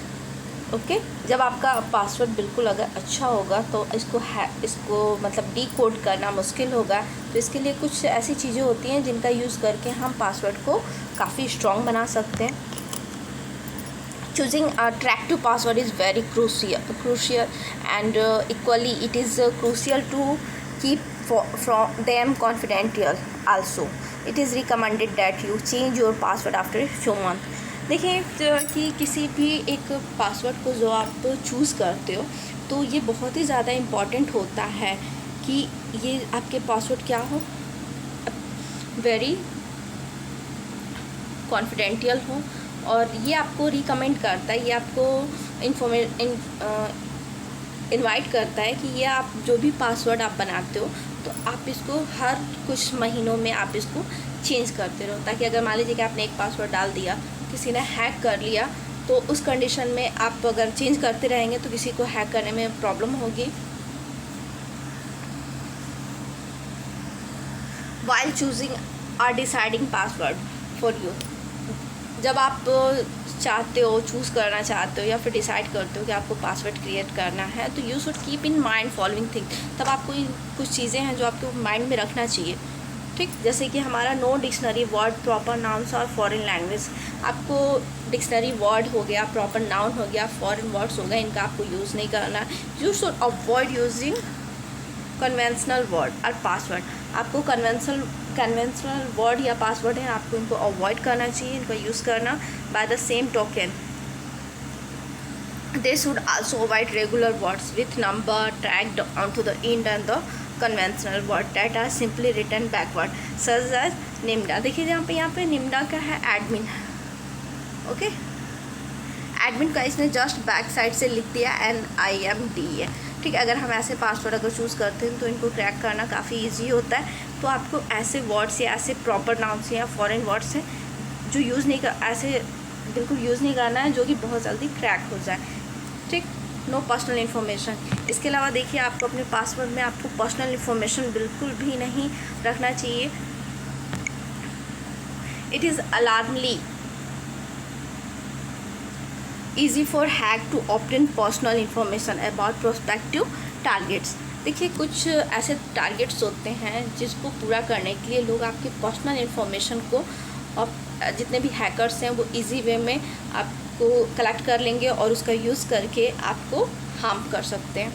A: Okay, जब आपका पासवर्ड बिल्कुल अगर अच्छा होगा तो इसको मतलब डिकोड करना मुश्किल होगा, तो इसके लिए कुछ ऐसी चीज़ें होती हैं जिनका यूज़ करके हम पासवर्ड को काफ़ी स्ट्रॉन्ग बना सकते हैं। Choosing a track to password is very crucial and equally it is crucial to keep from them confidential. Also, it is recommended that you change your password after a few months. देखिए कि किसी भी एक password को जो आप choose करते हो तो ये बहुत ही ज़्यादा इम्पॉर्टेंट होता है कि ये आपके पासवर्ड क्या हो, वेरी कॉन्फिडेंशियल हो, और ये आपको रिकमेंड करता है, ये आपको इनवाइट करता है कि ये आप जो भी पासवर्ड आप बनाते हो तो आप इसको हर कुछ महीनों में आप इसको चेंज करते रहो, ताकि अगर मान लीजिए कि आपने एक पासवर्ड डाल दिया, किसी ने हैक कर लिया, तो उस कंडीशन में आप अगर चेंज करते रहेंगे तो किसी को हैक करने में प्रॉब्लम होगी। While choosing or deciding password for you, जब आप चाहते हो, चूज़ करना चाहते हो या फिर डिसाइड करते हो कि आपको पासवर्ड क्रिएट करना है, तो you should keep in mind following thing. तब आपको कुछ चीज़ें हैं जो आपको माइंड में रखना चाहिए, ठीक। जैसे कि हमारा no dictionary word, proper nouns और फॉरेन लैंग्वेज। आपको डिक्शनरी वर्ड हो गया, प्रॉपर नाउन हो गया, फॉरेन वर्ड्स हो गए, इनका आपको यूज़ नहीं करना। You should avoid using conventional word और पासवर्ड। आपको कन्वेंशनल वर्ड या पासवर्ड है, आपको इनको अवॉइड करना चाहिए, इनको यूज़ करना। By the same token they should also avoid regular words with number tagged onto the end and the conventional word that are simply written backward such as निम्डा। देखिए यहाँ पे निम्डा का है एडमिन, ओके। एडमिन का इसने just back side से लिख दिया NIMD है, ठीक। अगर हम ऐसे पासवर्ड अगर चूज़ करते हैं तो इनको क्रैक करना काफ़ी इजी होता है। तो आपको ऐसे वर्ड्स या ऐसे प्रॉपर नाउन्स या फॉरेन वर्ड्स हैं जो यूज़ नहीं कर, ऐसे बिल्कुल यूज़ नहीं करना है जो कि बहुत जल्दी क्रैक हो जाए, ठीक। No personal information. इसके अलावा देखिए आपको अपने पासवर्ड में आपको पर्सनल इन्फॉर्मेशन बिल्कुल भी नहीं रखना चाहिए। It is alarmingly easy for hack to obtain personal information about prospective targets। देखिए कुछ ऐसे टारगेट्स होते हैं जिसको पूरा करने के लिए लोग आपके पर्सनल इन्फॉर्मेशन को, और जितने भी हैकर्स हैं वो इजी वे में आपको कलेक्ट कर लेंगे और उसका यूज़ करके आपको हार्म कर सकते हैं।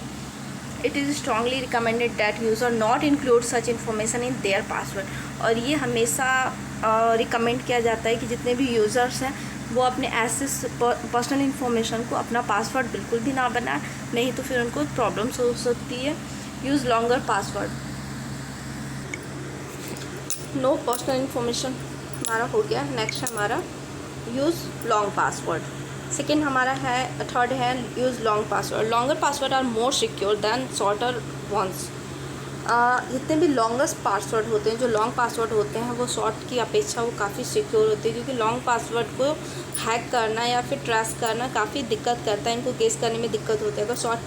A: It is strongly recommended that user not include such information in their password. और ये हमेशा रिकमेंड किया जाता है कि जितने भी यूज़र्स हैं वो अपने ऐसे पर्सनल इन्फॉर्मेशन को अपना पासवर्ड बिल्कुल भी ना बनाए, नहीं तो फिर उनको प्रॉब्लम्स हो सकती है। Use longer password. No personal information हमारा हो गया। नेक्स्ट है हमारा यूज़ लॉन्ग पासवर्ड। सेकेंड हमारा है, थर्ड है use long password. Longer password are more secure than shorter ones. जितने भी लॉन्गेस्ट पासवर्ड होते हैं, जो लॉन्ग पासवर्ड होते हैं, वो शॉर्ट की अपेक्षा वो काफ़ी सिक्योर होते हैं, क्योंकि लॉन्ग पासवर्ड को हैक करना या फिर ट्रेस करना काफ़ी दिक्कत करता है, इनको गेस करने में दिक्कत होती है। अगर शॉर्ट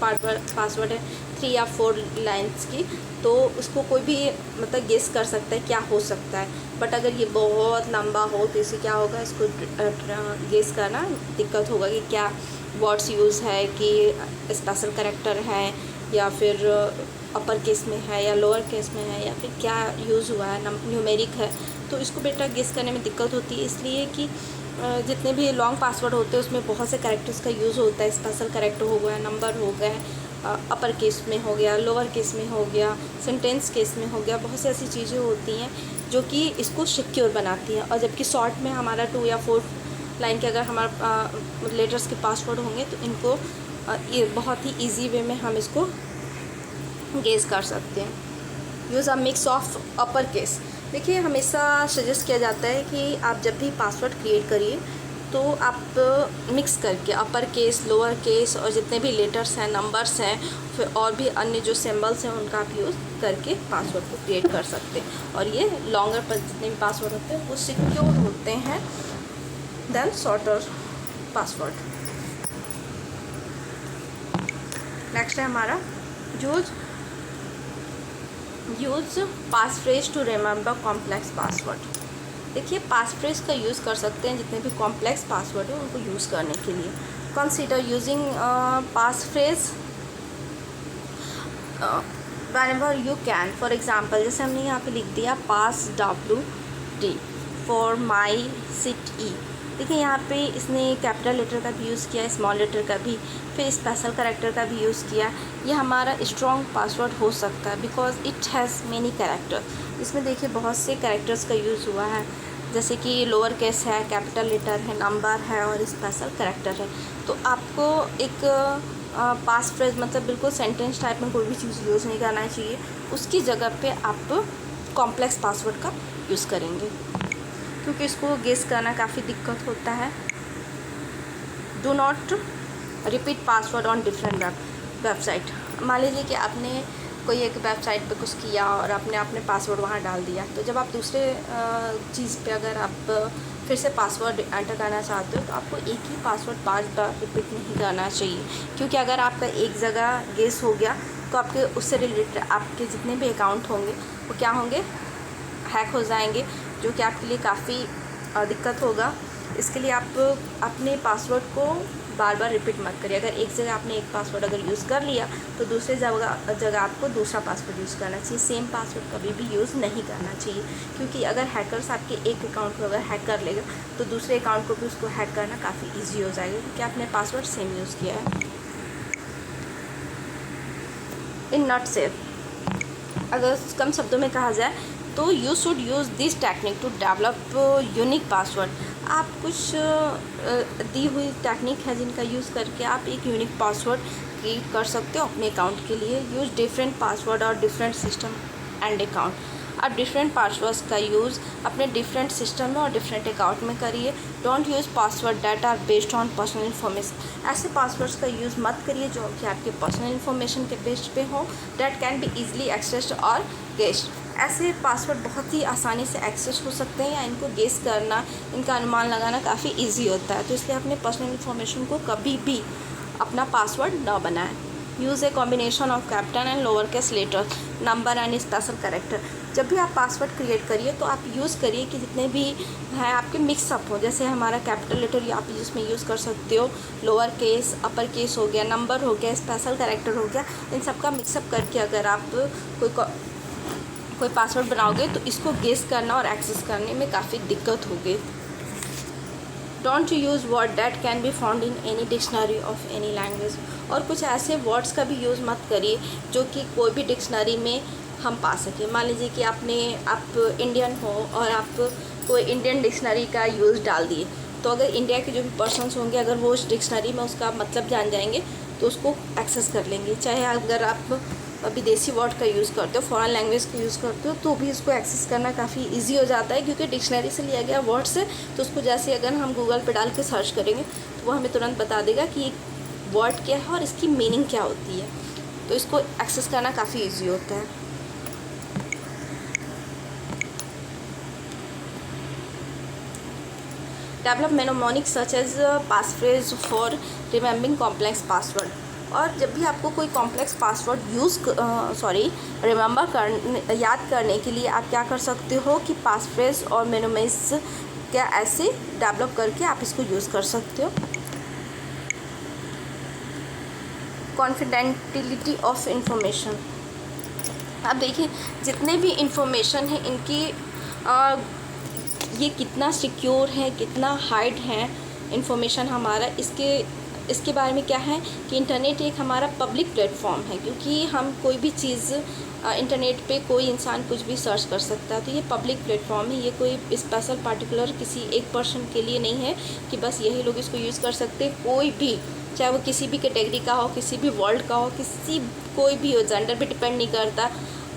A: पासवर्ड है 3 या 4 लाइन्स की, तो उसको कोई भी मतलब गेस कर सकता है क्या हो सकता है। बट अगर ये बहुत लंबा हो तो इससे क्या होगा, इसको गेस करना दिक्कत होगा कि क्या वर्ड्स यूज़ है, कि स्पेशल कैरेक्टर है या फिर अपर केस में है या लोअर केस में है या फिर क्या यूज़ हुआ है, न्यूमेरिक है, तो इसको बेटा गेस करने में दिक्कत होती है। इसलिए कि जितने भी लॉन्ग पासवर्ड होते हैं उसमें बहुत से कैरेक्टर्स का यूज़ होता है। स्पेशल कैरेक्टर हो गया, नंबर हो गए, अपर केस में हो गया, लोअर केस में हो गया, सेंटेंस केस में हो गया, बहुत सी ऐसी चीज़ें होती हैं जो कि इसको सिक्योर बनाती हैं। और जबकि शॉर्ट में हमारा 2 या 4 लाइन के अगर हमारा लेटर्स के पासवर्ड होंगे तो इनको ये बहुत ही ईजी वे में हम इसको गेस कर सकते हैं। Use a mix of upper case. देखिए, हमेशा सजेस्ट किया जाता है कि आप जब भी पासवर्ड क्रिएट करिए तो आप मिक्स करके अपर केस, लोअर केस और जितने भी लेटर्स हैं, नंबर्स हैं, फिर और भी अन्य जो सिंबल्स हैं उनका आप यूज़ करके पासवर्ड को क्रिएट कर सकते हैं। और ये लॉन्गर पर जितने भी पासवर्ड होते हैं वो सिक्योर होते हैं देन शॉर्टर पासवर्ड। नेक्स्ट है हमारा use pass phrase to remember complex password. देखिए, पास फ्रेज का यूज़ कर सकते हैं जितने भी कॉम्प्लेक्स पासवर्ड है उनको यूज़ करने के लिए। Consider using pass phrase whenever you can। For example, जैसे हमने यहाँ पे लिख दिया पास WD फॉर माई सिट ई। देखिए, यहाँ पे इसने कैपिटल लेटर का भी यूज़ किया, स्मॉल लेटर का भी, फिर स्पेशल कैरेक्टर का भी यूज़ किया। ये हमारा स्ट्रॉन्ग पासवर्ड हो सकता है because it has many character. इसमें देखिए बहुत से कैरेक्टर्स का यूज़ हुआ है, जैसे कि लोअर केस है, कैपिटल लेटर है, नंबर है और स्पेशल कैरेक्टर है। तो आपको एक पास फ्रेज मतलब बिल्कुल सेंटेंस टाइप में कोई भी चीज़ यूज़ नहीं करना चाहिए। उसकी जगह पे आप कॉम्प्लेक्स पासवर्ड का यूज़ करेंगे क्योंकि इसको गेस करना काफ़ी दिक्कत होता है। Do not repeat password on different website. मान लीजिए कि आपने कोई एक वेबसाइट पे कुछ किया और आपने अपने पासवर्ड वहाँ डाल दिया, तो जब आप दूसरे चीज़ पे अगर आप फिर से पासवर्ड एंटर करना चाहते हो तो आपको एक ही पासवर्ड 5 बार रिपीट नहीं करना चाहिए, क्योंकि अगर आपका एक जगह गेस हो गया तो आपके उससे रिलेटेड आपके जितने भी अकाउंट होंगे वो क्या होंगे, हैक हो जाएंगे, जो कि आपके लिए काफ़ी दिक्कत होगा। इसके लिए आप अपने पासवर्ड को बार बार रिपीट मत करिए। अगर एक जगह आपने एक पासवर्ड अगर यूज़ कर लिया तो दूसरे जगह आपको दूसरा पासवर्ड यूज़ करना चाहिए। सेम पासवर्ड कभी भी यूज़ नहीं करना चाहिए, क्योंकि अगर हैकर्स आपके एक अकाउंट को अगर हैक कर लेगा तो दूसरे अकाउंट को भी उसको हैक करना काफ़ी ईजी हो जाएगा, क्योंकि आपने पासवर्ड सेम यूज़ किया है। इन नॉट सेफ, अगर कम शब्दों में कहा जाए तो you should use this technique to develop unique password. आप कुछ दी हुई टेक्निक है जिनका यूज़ करके आप एक यूनिक पासवर्ड क्रिएट कर सकते हो अपने अकाउंट के लिए। यूज़ डिफरेंट पासवर्ड और डिफरेंट सिस्टम एंड अकाउंट। आप डिफरेंट पासवर्ड्स का यूज़ अपने डिफरेंट सिस्टम में और डिफरेंट अकाउंट में करिए। Don't use password that are based on personal information. ऐसे पासवर्ड्स का यूज़ मत करिए जो कि आपके पर्सनल इन्फॉर्मेशन के बेस्ड पे हो, that can be easily accessed और गेस्ड। ऐसे पासवर्ड बहुत ही आसानी से एक्सेस हो सकते हैं या इनको गेस करना, इनका अनुमान लगाना काफ़ी इजी होता है। तो इसलिए अपने पर्सनल इन्फॉर्मेशन को कभी भी अपना पासवर्ड न बनाएं। Use a combination of capital and lower case letters, number and special character. जब भी आप पासवर्ड क्रिएट करिए तो आप यूज़ करिए कि जितने भी हैं आपके मिक्सअप हो। जैसे हमारा कैपिटल लेटर या आप इसमें यूज़ कर सकते हो, लोअर केस, अपर केस हो गया, नंबर हो गया, स्पेशल कैरेक्टर हो गया, इन सब का मिक्सअप करके अगर आप कोई पासवर्ड बनाओगे तो इसको गेस करना और एक्सेस करने में काफ़ी दिक्कत होगी। Don't use word that can be found in any dictionary of any language. और कुछ ऐसे वर्ड्स का भी यूज़ मत करिए जो कि कोई भी डिक्शनरी में हम पा सकें। मान लीजिए कि आप इंडियन हो और आप कोई इंडियन डिक्शनरी का यूज़ डाल दिए, तो अगर इंडिया के जो भी पर्सन्स होंगे अगर वो उस डिक्शनरी में उसका मतलब जान जाएंगे तो उसको एक्सेस कर लेंगे। चाहे अगर आप विदेशी वर्ड का यूज़ करते हो, फॉरेन लैंग्वेज का यूज़ करते हो, तो भी इसको एक्सेस करना काफ़ी इजी हो जाता है, क्योंकि डिक्शनरी से लिया गया वर्ड से। तो उसको जैसे अगर हम गूगल पे डाल के सर्च करेंगे तो वो हमें तुरंत बता देगा कि एक वर्ड क्या है और इसकी मीनिंग क्या होती है। तो इसको एक्सेस करना काफ़ी ईजी होता है। Develop mnemonic such as pass phrase for remembering complex password. और जब भी आपको कोई कॉम्प्लेक्स पासवर्ड याद करने के लिए आप क्या कर सकते हो कि पास फ्रेज और मेनोमेस क्या ऐसे डेवलप करके आप इसको यूज़ कर सकते हो। कॉन्फिडेंटिलिटी ऑफ इंफॉर्मेशन। अब देखिए जितने भी इंफॉर्मेशन है इनकी ये कितना सिक्योर है, कितना हाइड है इंफॉर्मेशन हमारा, इसके बारे में क्या है कि इंटरनेट एक हमारा पब्लिक प्लेटफॉर्म है, क्योंकि हम कोई भी चीज़ इंटरनेट पे कोई इंसान कुछ भी सर्च कर सकता है। तो ये पब्लिक प्लेटफॉर्म है, ये कोई स्पेशल पार्टिकुलर किसी एक पर्सन के लिए नहीं है कि बस यही लोग इसको यूज़ कर सकते। कोई भी चाहे वो किसी भी कैटेगरी का हो, किसी भी वर्ल्ड का हो, किसी कोई भी हो, जेंडर पे डिपेंड नहीं करता,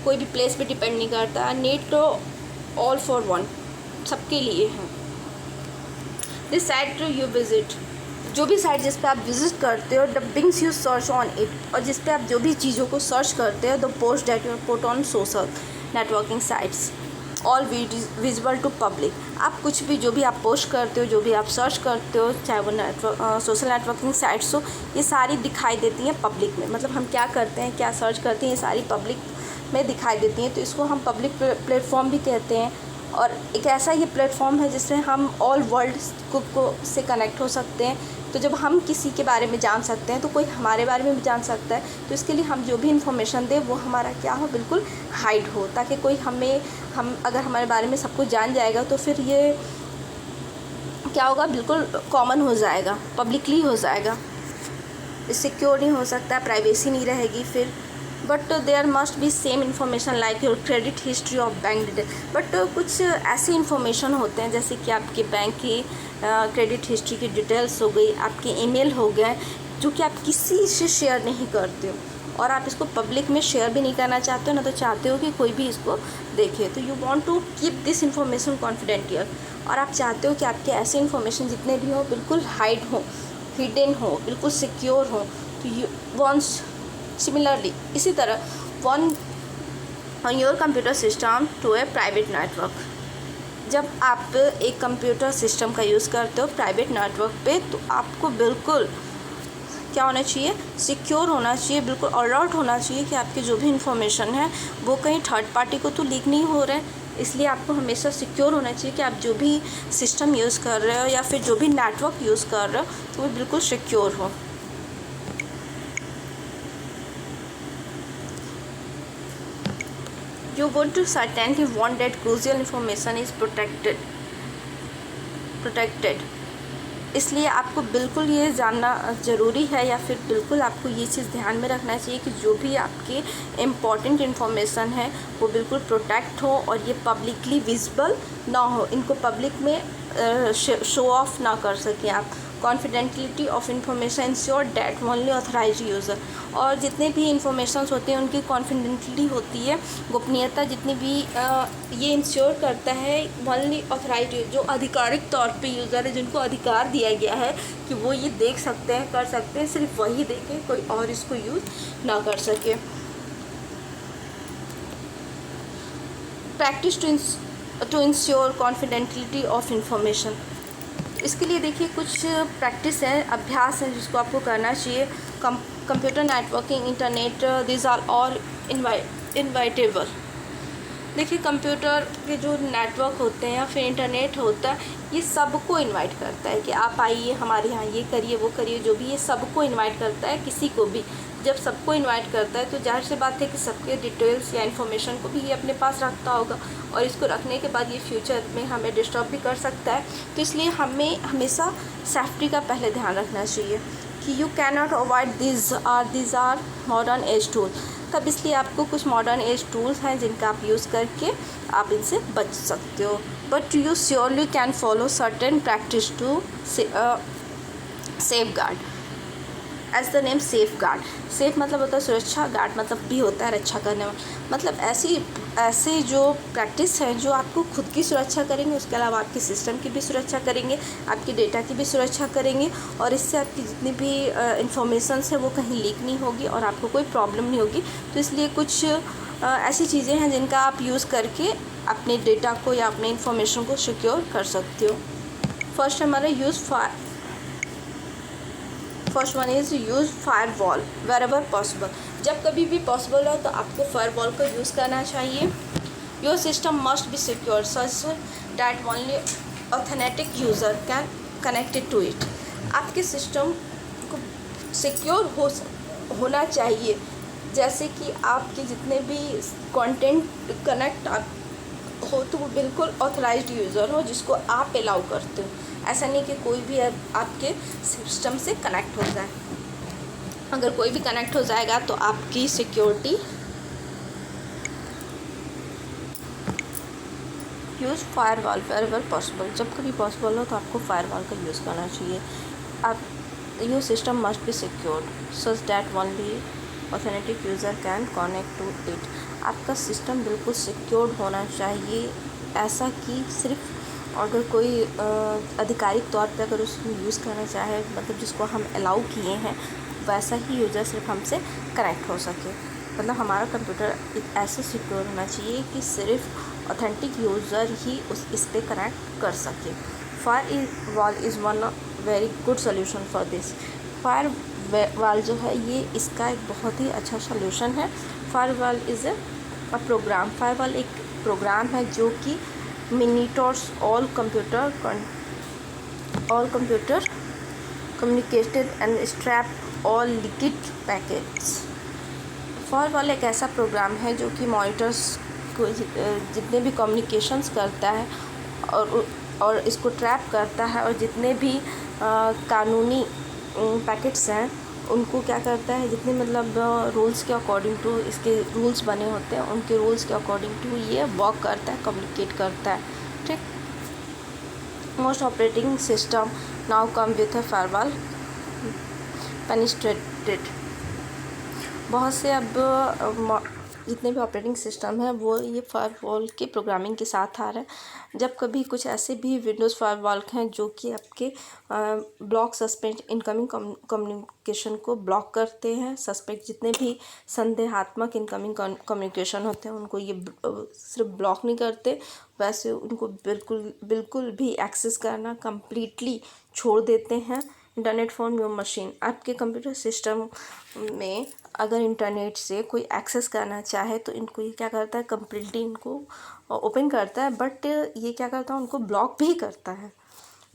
A: कोई भी प्लेस पे डिपेंड नहीं करता। नेट तो ऑल फॉर वन, सबके लिए है। दिस साइट यू विजिट, जो भी साइट जिस पे आप विजिट करते हो, the बिंग्स you search on it, और जिस पे आप जो भी चीज़ों को सर्च करते हो, the post that you put on social networking sites all visible to public. आप कुछ भी जो भी आप पोस्ट करते हो, जो भी आप सर्च करते हो, चाहे वो सोशल नेटवर्किंग साइट्स हो, ये सारी दिखाई देती हैं पब्लिक में। मतलब हम क्या करते हैं, क्या सर्च करते हैं, ये सारी पब्लिक में दिखाई देती हैं। तो इसको हम पब्लिक प्लेटफॉर्म भी कहते हैं। और एक ऐसा ये प्लेटफॉर्म है जिससे हम ऑल वर्ल्ड को से कनेक्ट हो सकते हैं। तो जब हम किसी के बारे में जान सकते हैं तो कोई हमारे बारे में भी जान सकता है। तो इसके लिए हम जो भी इन्फॉर्मेशन दें वो हमारा क्या हो, बिल्कुल हाइड हो, ताकि कोई हम अगर हमारे बारे में सब कुछ जान जाएगा तो फिर ये क्या होगा, बिल्कुल कॉमन हो जाएगा, पब्लिकली हो जाएगा, सिक्योर नहीं हो सकता, प्राइवेसी नहीं रहेगी फिर। But there must be same information like your credit history of bank detail. But कुछ ऐसे इन्फॉर्मेशन होते हैं जैसे कि आपके बैंक की क्रेडिट हिस्ट्री की डिटेल्स हो गई, आपके ईमेल हो गए, जो कि आप किसी से शेयर नहीं करते हो, और आप इसको पब्लिक में शेयर भी नहीं करना चाहते हो, ना तो चाहते हो कि कोई भी इसको देखे। तो you want to keep this information confidential, और आप चाहते हो कि आपके ऐसे इन्फॉर्मेशन जितने भी हो बिल्कुल हाइड हो, हिडन हो, बिल्कुल सिक्योर हो। तो यू वॉन्ट्स सिमिलरली इसी तरह one on your computer system to a private network. जब आप एक कंप्यूटर सिस्टम का यूज़ करते हो प्राइवेट नेटवर्क पे, तो आपको बिल्कुल क्या होना चाहिए, सिक्योर होना चाहिए, बिल्कुल अलर्ट होना चाहिए कि आपके जो भी इंफॉर्मेशन है वो कहीं थर्ड पार्टी को तो लीक नहीं हो रहा है। इसलिए आपको हमेशा सिक्योर होना चाहिए कि आप जो भी सिस्टम यूज़ कर रहे हो या फिर जो भी नेटवर्क यूज़ कर रहे हो तो वो बिल्कुल सिक्योर हो। You want to certainly want that crucial information is protected। इसलिए आपको बिल्कुल ये जानना ज़रूरी है, या फिर बिल्कुल आपको ये चीज़ ध्यान में रखना चाहिए कि जो भी आपके इम्पॉर्टेंट इन्फॉर्मेशन है वो बिल्कुल प्रोटेक्ट हो, और ये पब्लिकली विजिबल ना हो, इनको पब्लिक में शो ऑफ ना कर सकें आप। Confidentiality of information ensure that only authorise user, और जितने भी इंफॉर्मेशंस होते हैं उनकी कॉन्फिडेंटिलिटी होती है, गोपनीयता जितनी भी ये इंश्योर करता है ओनली ऑथराइज, जो आधिकारिक तौर पे यूज़र है, जिनको अधिकार दिया गया है कि वो ये देख सकते हैं, कर सकते हैं, सिर्फ वही देखें, कोई और इसको यूज़ ना कर सके। Practice to ensure confidentiality of information. इसके लिए देखिए कुछ प्रैक्टिस है, अभ्यास है जिसको आपको करना चाहिए। Computer networking, internet, this are all inevitable. देखिए कंप्यूटर के जो नेटवर्क होते हैं या फिर इंटरनेट होता है, ये सबको इनवाइट करता है कि आप आइए हमारे यहाँ, ये करिए, वो करिए, जो भी ये सबको इनवाइट करता है, किसी को भी। जब सबको इनवाइट करता है तो जाहिर सी बात है कि सबके डिटेल्स या इन्फॉर्मेशन को भी ये अपने पास रखता होगा, और इसको रखने के बाद ये फ्यूचर में हमें डिस्टर्ब भी कर सकता है। तो इसलिए हमें हमेशा सेफ्टी का पहले ध्यान रखना चाहिए कि you can not avoid these are modern age tool. तब इसलिए आपको कुछ मॉडर्न एज टूल्स हैं जिनका आप यूज़ करके आप इनसे बच सकते हो। But you surely can follow certain practice to safeguard. As the name safeguard, safe मतलब होता है सुरक्षा, गार्ड मतलब भी होता है रक्षा करने वाला। मतलब ऐसे जो प्रैक्टिस है जो आपको खुद की सुरक्षा करेंगे, उसके अलावा आपके सिस्टम की भी सुरक्षा करेंगे, आपके डेटा की भी सुरक्षा करेंगे, और इससे आपकी जितनी भी इंफॉर्मेशंस है वो कहीं लीक नहीं होगी और आपको कोई प्रॉब्लम नहीं होगी। तो इसलिए कुछ ऐसी चीज़ें हैं जिनका आप यूज़ करके अपने डेटा को या अपने इंफॉर्मेशन को सिक्योर कर सकते हो। फर्स्ट हमारा first one is use firewall wherever possible. जब कभी भी पॉसिबल हो तो आपको फायरवॉल का यूज़ करना चाहिए। Your system must be secure such that only authentic user can connected to it. आपके सिस्टम को सिक्योर होना चाहिए, जैसे कि आपके जितने भी कंटेंट कनेक्ट हो तो वो बिल्कुल ऑथराइज्ड यूज़र हो जिसको आप अलाउ करते हो। ऐसा नहीं कि कोई भी आपके सिस्टम से कनेक्ट हो जाए। अगर कोई भी कनेक्ट हो जाएगा तो आपकी security use firewall wherever possible. जब कभी पॉसिबल हो तो आपको फायरवॉल का यूज़ करना चाहिए। आप your system must be secured such that only authentic user can connect to it. आपका सिस्टम बिल्कुल सिक्योर्ड होना चाहिए, ऐसा कि सिर्फ अगर कोई आधिकारिक तौर पे अगर उसको यूज़ करना चाहे, मतलब जिसको हम अलाउ किए हैं, वैसा ही यूज़र सिर्फ हमसे कनेक्ट हो सके। मतलब हमारा कंप्यूटर ऐसे सिक्योर होना चाहिए कि सिर्फ ऑथेंटिक यूज़र ही इस पे कनेक्ट कर सके। Fire is one very good solution for this. Fire wall जो है ये इसका एक बहुत ही अच्छा सोल्यूशन है। Firewall is a program. Firewall एक प्रोग्राम है जो कि monitors all computer communicated and strap all leaked packets। Firewall एक ऐसा प्रोग्राम है जो कि मॉनिटर्स को जितने भी कम्युनिकेशंस करता है और इसको ट्रैप करता है, और जितने भी कानूनी पैकेट्स हैं उनको क्या करता है, जितने मतलब रूल्स के अकॉर्डिंग टू इसके रूल्स बने होते हैं, उनके रूल्स के अकॉर्डिंग टू ये वर्क करता है, कम्युनिकेट करता है। ठीक, most operating system now come with a firewall penetrated. बहुत से अब जितने भी ऑपरेटिंग सिस्टम है वो ये फायरवॉल के प्रोग्रामिंग के साथ आ रहे हैं। जब कभी कुछ ऐसे भी विंडोज़ फायरवॉल हैं जो कि आपके ब्लॉक सस्पेंड इनकमिंग कम्युनिकेशन को ब्लॉक करते हैं, सस्पेक्ट जितने भी संदेहात्मक इनकमिंग कम्युनिकेशन होते हैं उनको ये सिर्फ ब्लॉक नहीं करते, वैसे उनको बिल्कुल भी एक्सेस करना कम्प्लीटली छोड़ देते हैं। Internet from your machine. आपके कंप्यूटर सिस्टम में अगर इंटरनेट से कोई एक्सेस करना चाहे तो इनको ये क्या करता है, कम्प्लीटली इनको ओपन करता है, बट ये क्या करता है, उनको ब्लॉक भी करता है।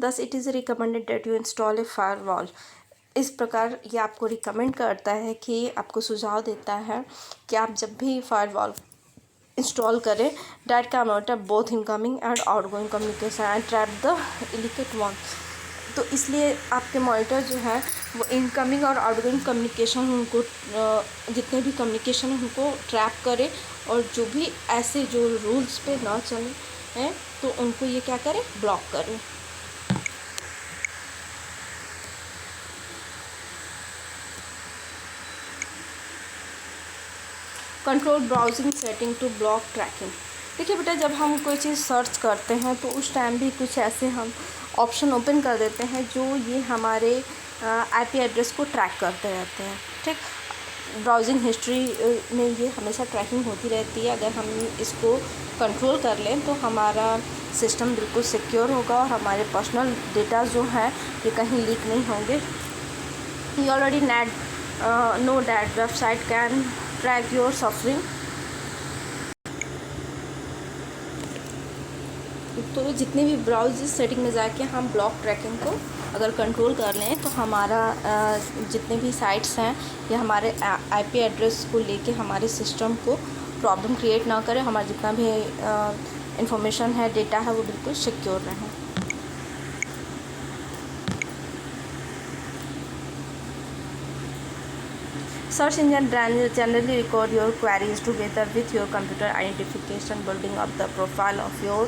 A: Thus it is recommended that you install A firewall. इस प्रकार ये आपको रिकमेंड करता है कि आपको सुझाव देता है कि आप जब भी फायरवॉल इंस्टॉल करें, that can monitor both incoming and outgoing communication and trap the illicit one. तो इसलिए आपके मॉनिटर जो है वो इनकमिंग और आउटगोइंग कम्युनिकेशन उनको जितने भी कम्युनिकेशन उनको ट्रैप करे, और जो भी ऐसे जो रूल्स पे ना चले हैं तो उनको ये क्या करे, ब्लॉक करे। Control browsing setting to block tracking. देखिए बेटा, जब हम कोई चीज़ सर्च करते हैं तो उस टाइम भी कुछ ऐसे हम ऑप्शन ओपन कर देते हैं जो ये हमारे आईपी एड्रेस को ट्रैक करते रहते हैं। ठीक, ब्राउजिंग हिस्ट्री में ये हमेशा ट्रैकिंग होती रहती है। अगर हम इसको कंट्रोल कर लें तो हमारा सिस्टम बिल्कुल सिक्योर होगा और हमारे पर्सनल डेटा जो है ये कहीं लीक नहीं होंगे। You already know that website can track your suffering। तो जितने भी ब्राउज सेटिंग में जाके हम ब्लॉक ट्रैकिंग को अगर कंट्रोल कर लें तो हमारा जितने भी साइट्स हैं या हमारे आईपी एड्रेस को लेके हमारे सिस्टम को प्रॉब्लम क्रिएट ना करें, हमारा जितना भी इंफॉर्मेशन है, डेटा है, वो बिल्कुल सिक्योर रहे। Search engine generally record your queries together with your computer identification, building up the profile of your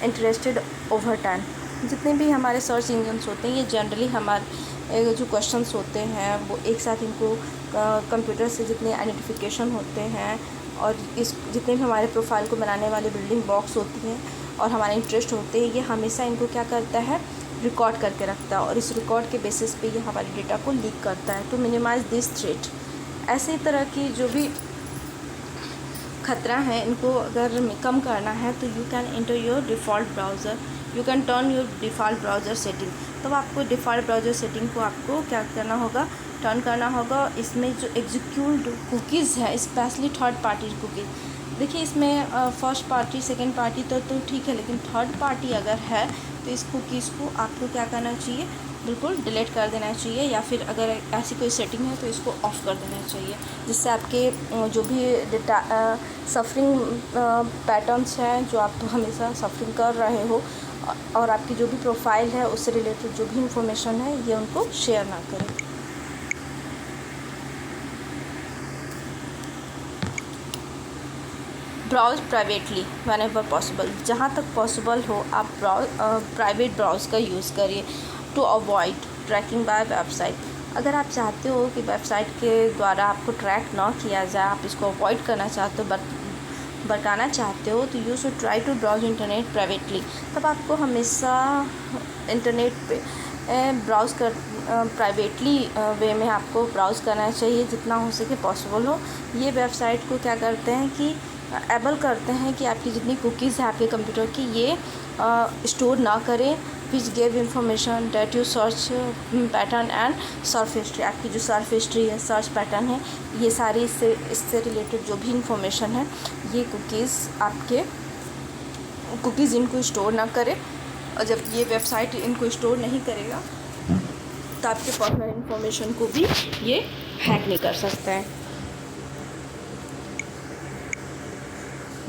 A: interested over time। जितने भी हमारे सर्च इंजन्स होते हैं ये जनरली हमारे जो क्वेश्चंस होते हैं वो एक साथ इनको कंप्यूटर से जितने आइडेंटिफिकेशन होते हैं और इस जितने भी हमारे प्रोफाइल को बनाने वाले बिल्डिंग ब्लॉक्स होती हैं और हमारे इंटरेस्ट होते हैं, ये हमेशा इनको क्या करता है, रिकॉर्ड करके रखता है, और इस रिकॉर्ड के बेसिस पे ये हमारे डेटा को लीक करता है। टू मिनिमाइज दिस थ्रेट, ऐसे तरह की जो भी खतरा है इनको अगर कम करना है तो you can enter your default browser, you can turn your default browser setting. तब आपको डिफ़ॉल्ट ब्राउज़र सेटिंग को आपको क्या करना होगा, टर्न करना होगा। इसमें जो एग्जीक्यूट कुकीज़ है, स्पेशली थर्ड पार्टी कुकीज़, देखिए इसमें फर्स्ट पार्टी सेकेंड पार्टी तो ठीक है, लेकिन थर्ड पार्टी अगर है तो इस कुकीज़ को आपको क्या करना चाहिए, बिल्कुल डिलीट कर देना चाहिए, या फिर अगर ऐसी कोई सेटिंग है तो इसको ऑफ़ कर देना चाहिए, जिससे आपके जो भी डेटा सफरिंग पैटर्न्स हैं जो आप हमेशा सफरिंग कर रहे हो और आपकी जो भी प्रोफाइल है उससे रिलेटेड जो भी इंफॉर्मेशन है ये उनको शेयर ना करें। Browse privately whenever possible, जहाँ तक पॉसिबल हो आप प्राइवेट ब्राउज का यूज़ करिए to avoid tracking by website. अगर आप चाहते हो कि वेबसाइट के द्वारा आपको ट्रैक ना किया जाए, आप इसको अवॉइड करना चाहते हो, भड़काना चाहते हो, तो you should try to browse internet privately. तब आपको हमेशा इंटरनेट पे ब्राउज़ कर प्राइवेटली वे में आपको ब्राउज़ करना चाहिए जितना हो सके पॉसिबल हो। ये वेबसाइट को क्या करते हैं कि एबल करते हैं कि आपकी जितनी कुकीज़ है आपके कंप्यूटर की ये स्टोर ना करें, which give information that you search pattern and search history. आपकी जो सर्च हिस्ट्री है, सर्च पैटर्न है, ये सारी इससे रिलेटेड जो भी इंफॉर्मेशन है ये आपके कुकीज़ इनको स्टोर ना करें। और जब ये वेबसाइट इनको स्टोर नहीं करेगा तो आपके पर्सनल इन्फॉर्मेशन को भी ये हैक नहीं कर सकता है।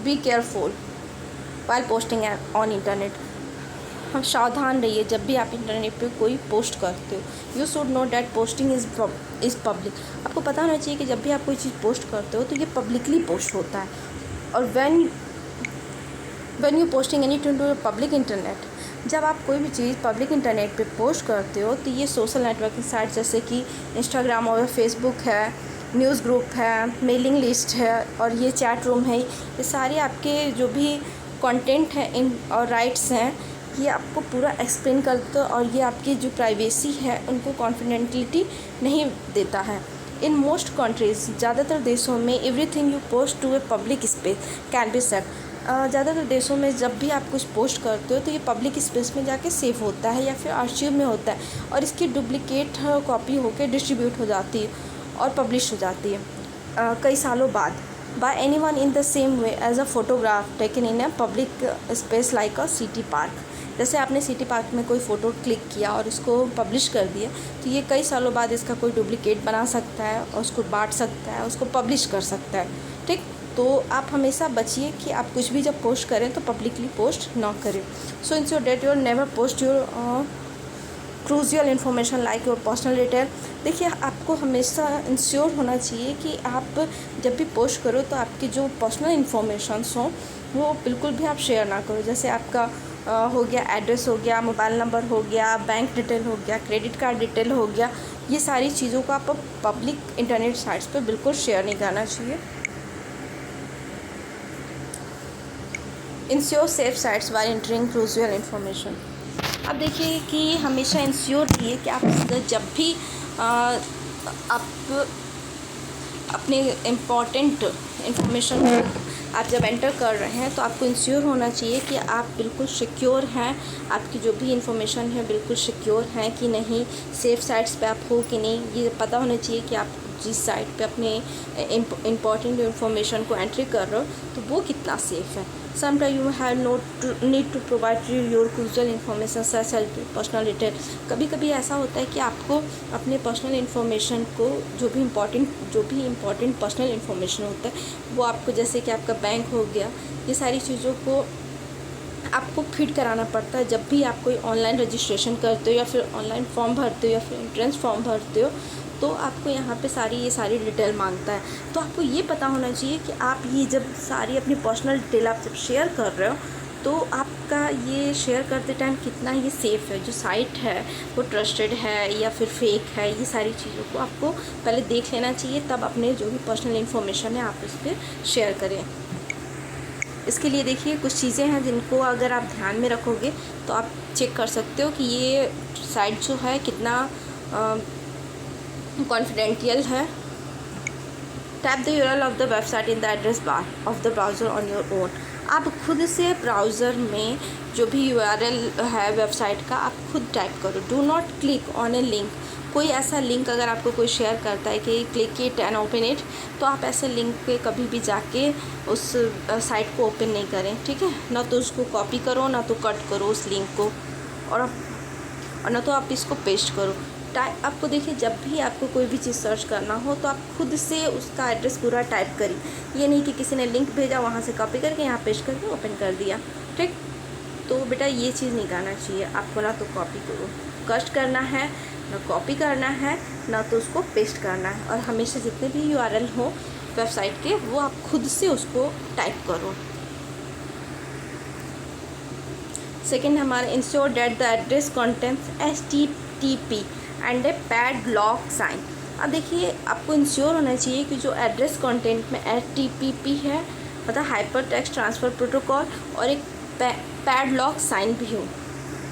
A: Be careful while posting on internet. हम सावधान रहिए जब भी आप इंटरनेट पे कोई पोस्ट करते हो। You should know that posting is public. आपको पता होना चाहिए कि जब भी आप कोई चीज़ पोस्ट करते हो तो ये पब्लिकली पोस्ट होता है। और when you posting anything to public internet, जब आप कोई भी चीज़ पब्लिक इंटरनेट पे पोस्ट करते हो तो ये सोशल नेटवर्किंग साइट जैसे कि इंस्टाग्राम और फेसबुक है, न्यूज़ ग्रुप है, मेलिंग लिस्ट है और ये चैट रूम है, ये सारे आपके जो भी कंटेंट है इन और राइट्स हैं ये आपको पूरा एक्सप्लेन करते हो और ये आपकी जो प्राइवेसी है उनको कॉन्फिडेंटिलिटी नहीं देता है। इन मोस्ट कंट्रीज़, ज़्यादातर देशों में everything you post to a public space can be save. ज़्यादातर देशों में जब भी आप कुछ पोस्ट करते हो तो ये पब्लिक स्पेस में जाके सेव होता है या फिर आर्शीव में होता है और इसकी डुप्लिकेट कॉपी होकर डिस्ट्रीब्यूट हो जाती है और पब्लिश हो जाती है कई सालों बाद by anyone in the same way as a photograph taken in a public space like a city park. जैसे आपने सिटी पार्क में कोई फ़ोटो क्लिक किया और उसको पब्लिश कर दिया तो ये कई सालों बाद इसका कोई डुप्लिकेट बना सकता है और उसको बांट सकता है, उसको पब्लिश कर सकता है। ठीक, तो आप हमेशा बचिए कि आप कुछ भी जब पोस्ट करें तो पब्लिकली पोस्ट ना करें। So ensure that your never post your crucial information like your personal detail. देखिए, आपको हमेशा इंश्योर होना चाहिए कि आप जब भी पोस्ट करो तो आपकी जो पर्सनल इन्फॉर्मेशंस हों वो बिल्कुल भी आप शेयर ना करो। जैसे आपका हो गया एड्रेस, हो गया मोबाइल नंबर, हो गया बैंक डिटेल, हो गया क्रेडिट कार्ड डिटेल, हो गया, ये सारी चीज़ों को आप पब्लिक इंटरनेट साइट्स पे बिल्कुल शेयर नहीं करना चाहिए। Ensure safe sites while entering crucial information. अब देखिए कि हमेशा इंश्योर रहिए कि आप जब भी आप अपने इम्पॉर्टेंट इन्फॉर्मेशन को आप जब एंटर कर रहे हैं तो आपको इंश्योर होना चाहिए कि आप बिल्कुल सिक्योर हैं, आपकी जो भी इंफॉर्मेशन है बिल्कुल सिक्योर हैं कि नहीं, सेफ़ साइट्स पे आप हो कि नहीं, ये पता होना चाहिए कि आप जिस साइट पे अपने इम्पॉर्टेंट इन्फॉर्मेशन को एंट्री कर रहे हो तो वो कितना सेफ़ है। Sometime you have need to provide your crucial information such as personal detail. कभी कभी ऐसा होता है कि आपको अपने पर्सनल इन्फॉर्मेशन को जो भी इम्पॉर्टेंट पर्सनल इन्फॉर्मेशन होता है वो आपको, जैसे कि आपका बैंक हो गया, ये सारी चीज़ों को आपको फीड कराना पड़ता है जब भी आप कोई ऑनलाइन रजिस्ट्रेशन करते हो या फिर ऑनलाइन फॉर्म भरते हो या फिर एंट्रेंस फॉर्म भरते हो तो आपको यहाँ पे ये सारी डिटेल मांगता है। तो आपको ये पता होना चाहिए कि आप ये जब सारी अपनी पर्सनल डिटेल आप जब शेयर कर रहे हो तो आपका ये शेयर करते टाइम कितना ये सेफ़ है, जो साइट है वो ट्रस्टेड है या फिर फेक है, ये सारी चीज़ों को आपको पहले देख लेना चाहिए, तब अपने जो भी पर्सनल इन्फॉर्मेशन है आप इस पर शेयर करें। इसके लिए देखिए कुछ चीज़ें हैं जिनको अगर आप ध्यान में रखोगे तो आप चेक कर सकते हो कि ये साइट जो है कितना कॉन्फिडेंशियल है। Tap the URL of the website in the address bar of the browser on your own. आप खुद से ब्राउज़र में जो भी यूआरएल है वेबसाइट का आप खुद टाइप करो। Do not click on A link. कोई ऐसा लिंक अगर आपको कोई शेयर करता है कि click it and open it, तो आप ऐसे लिंक पे कभी भी जाके उस साइट को ओपन नहीं करें, ठीक है। ना तो उसको कॉपी करो, ना तो कट करो उस लिंक को, और ना तो आप इसको पेस्ट करो। आपको देखिए जब भी आपको कोई भी चीज़ सर्च करना हो तो आप खुद से उसका एड्रेस पूरा टाइप करिए। ये नहीं कि किसी ने लिंक भेजा वहाँ से कॉपी करके यहाँ पेस्ट करके ओपन कर दिया, ठीक। तो बेटा ये चीज़ नहीं करना चाहिए आपको। ना तो कॉपी करो कट करना है, ना कॉपी करना है, ना तो उसको पेस्ट करना है। और हमेशा जितने भी यूआरएल हो वेबसाइट के, वो आप खुद से उसको टाइप करो। सेकेंड हमारा ensure that the address contents HTTP and a padlock sign. अब देखिए आपको इंश्योर होना चाहिए कि जो एड्रेस कंटेंट में HTTP है, मतलब हाइपर टेक्स्ट ट्रांसफ़र प्रोटोकॉल, और एक पैडलॉक साइन भी हो।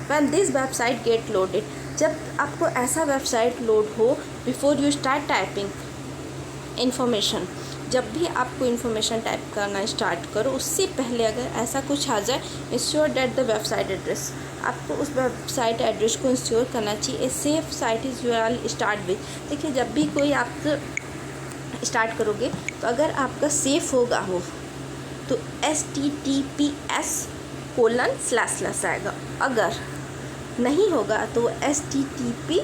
A: When this website get loaded, जब आपको ऐसा वेबसाइट लोड हो, before you start typing information, जब भी आपको इन्फॉर्मेशन टाइप करना स्टार्ट करो उससे पहले अगर ऐसा कुछ आ जाए, ensure that the website address, आपको उस वेबसाइट एड्रेस को इंश्योर करना चाहिए। A safe site is URL start with. देखिए जब भी कोई आप स्टार्ट करोगे तो अगर आपका सेफ होगा हो तो HTTPS:/ आएगा, अगर नहीं होगा तो HTTP:/।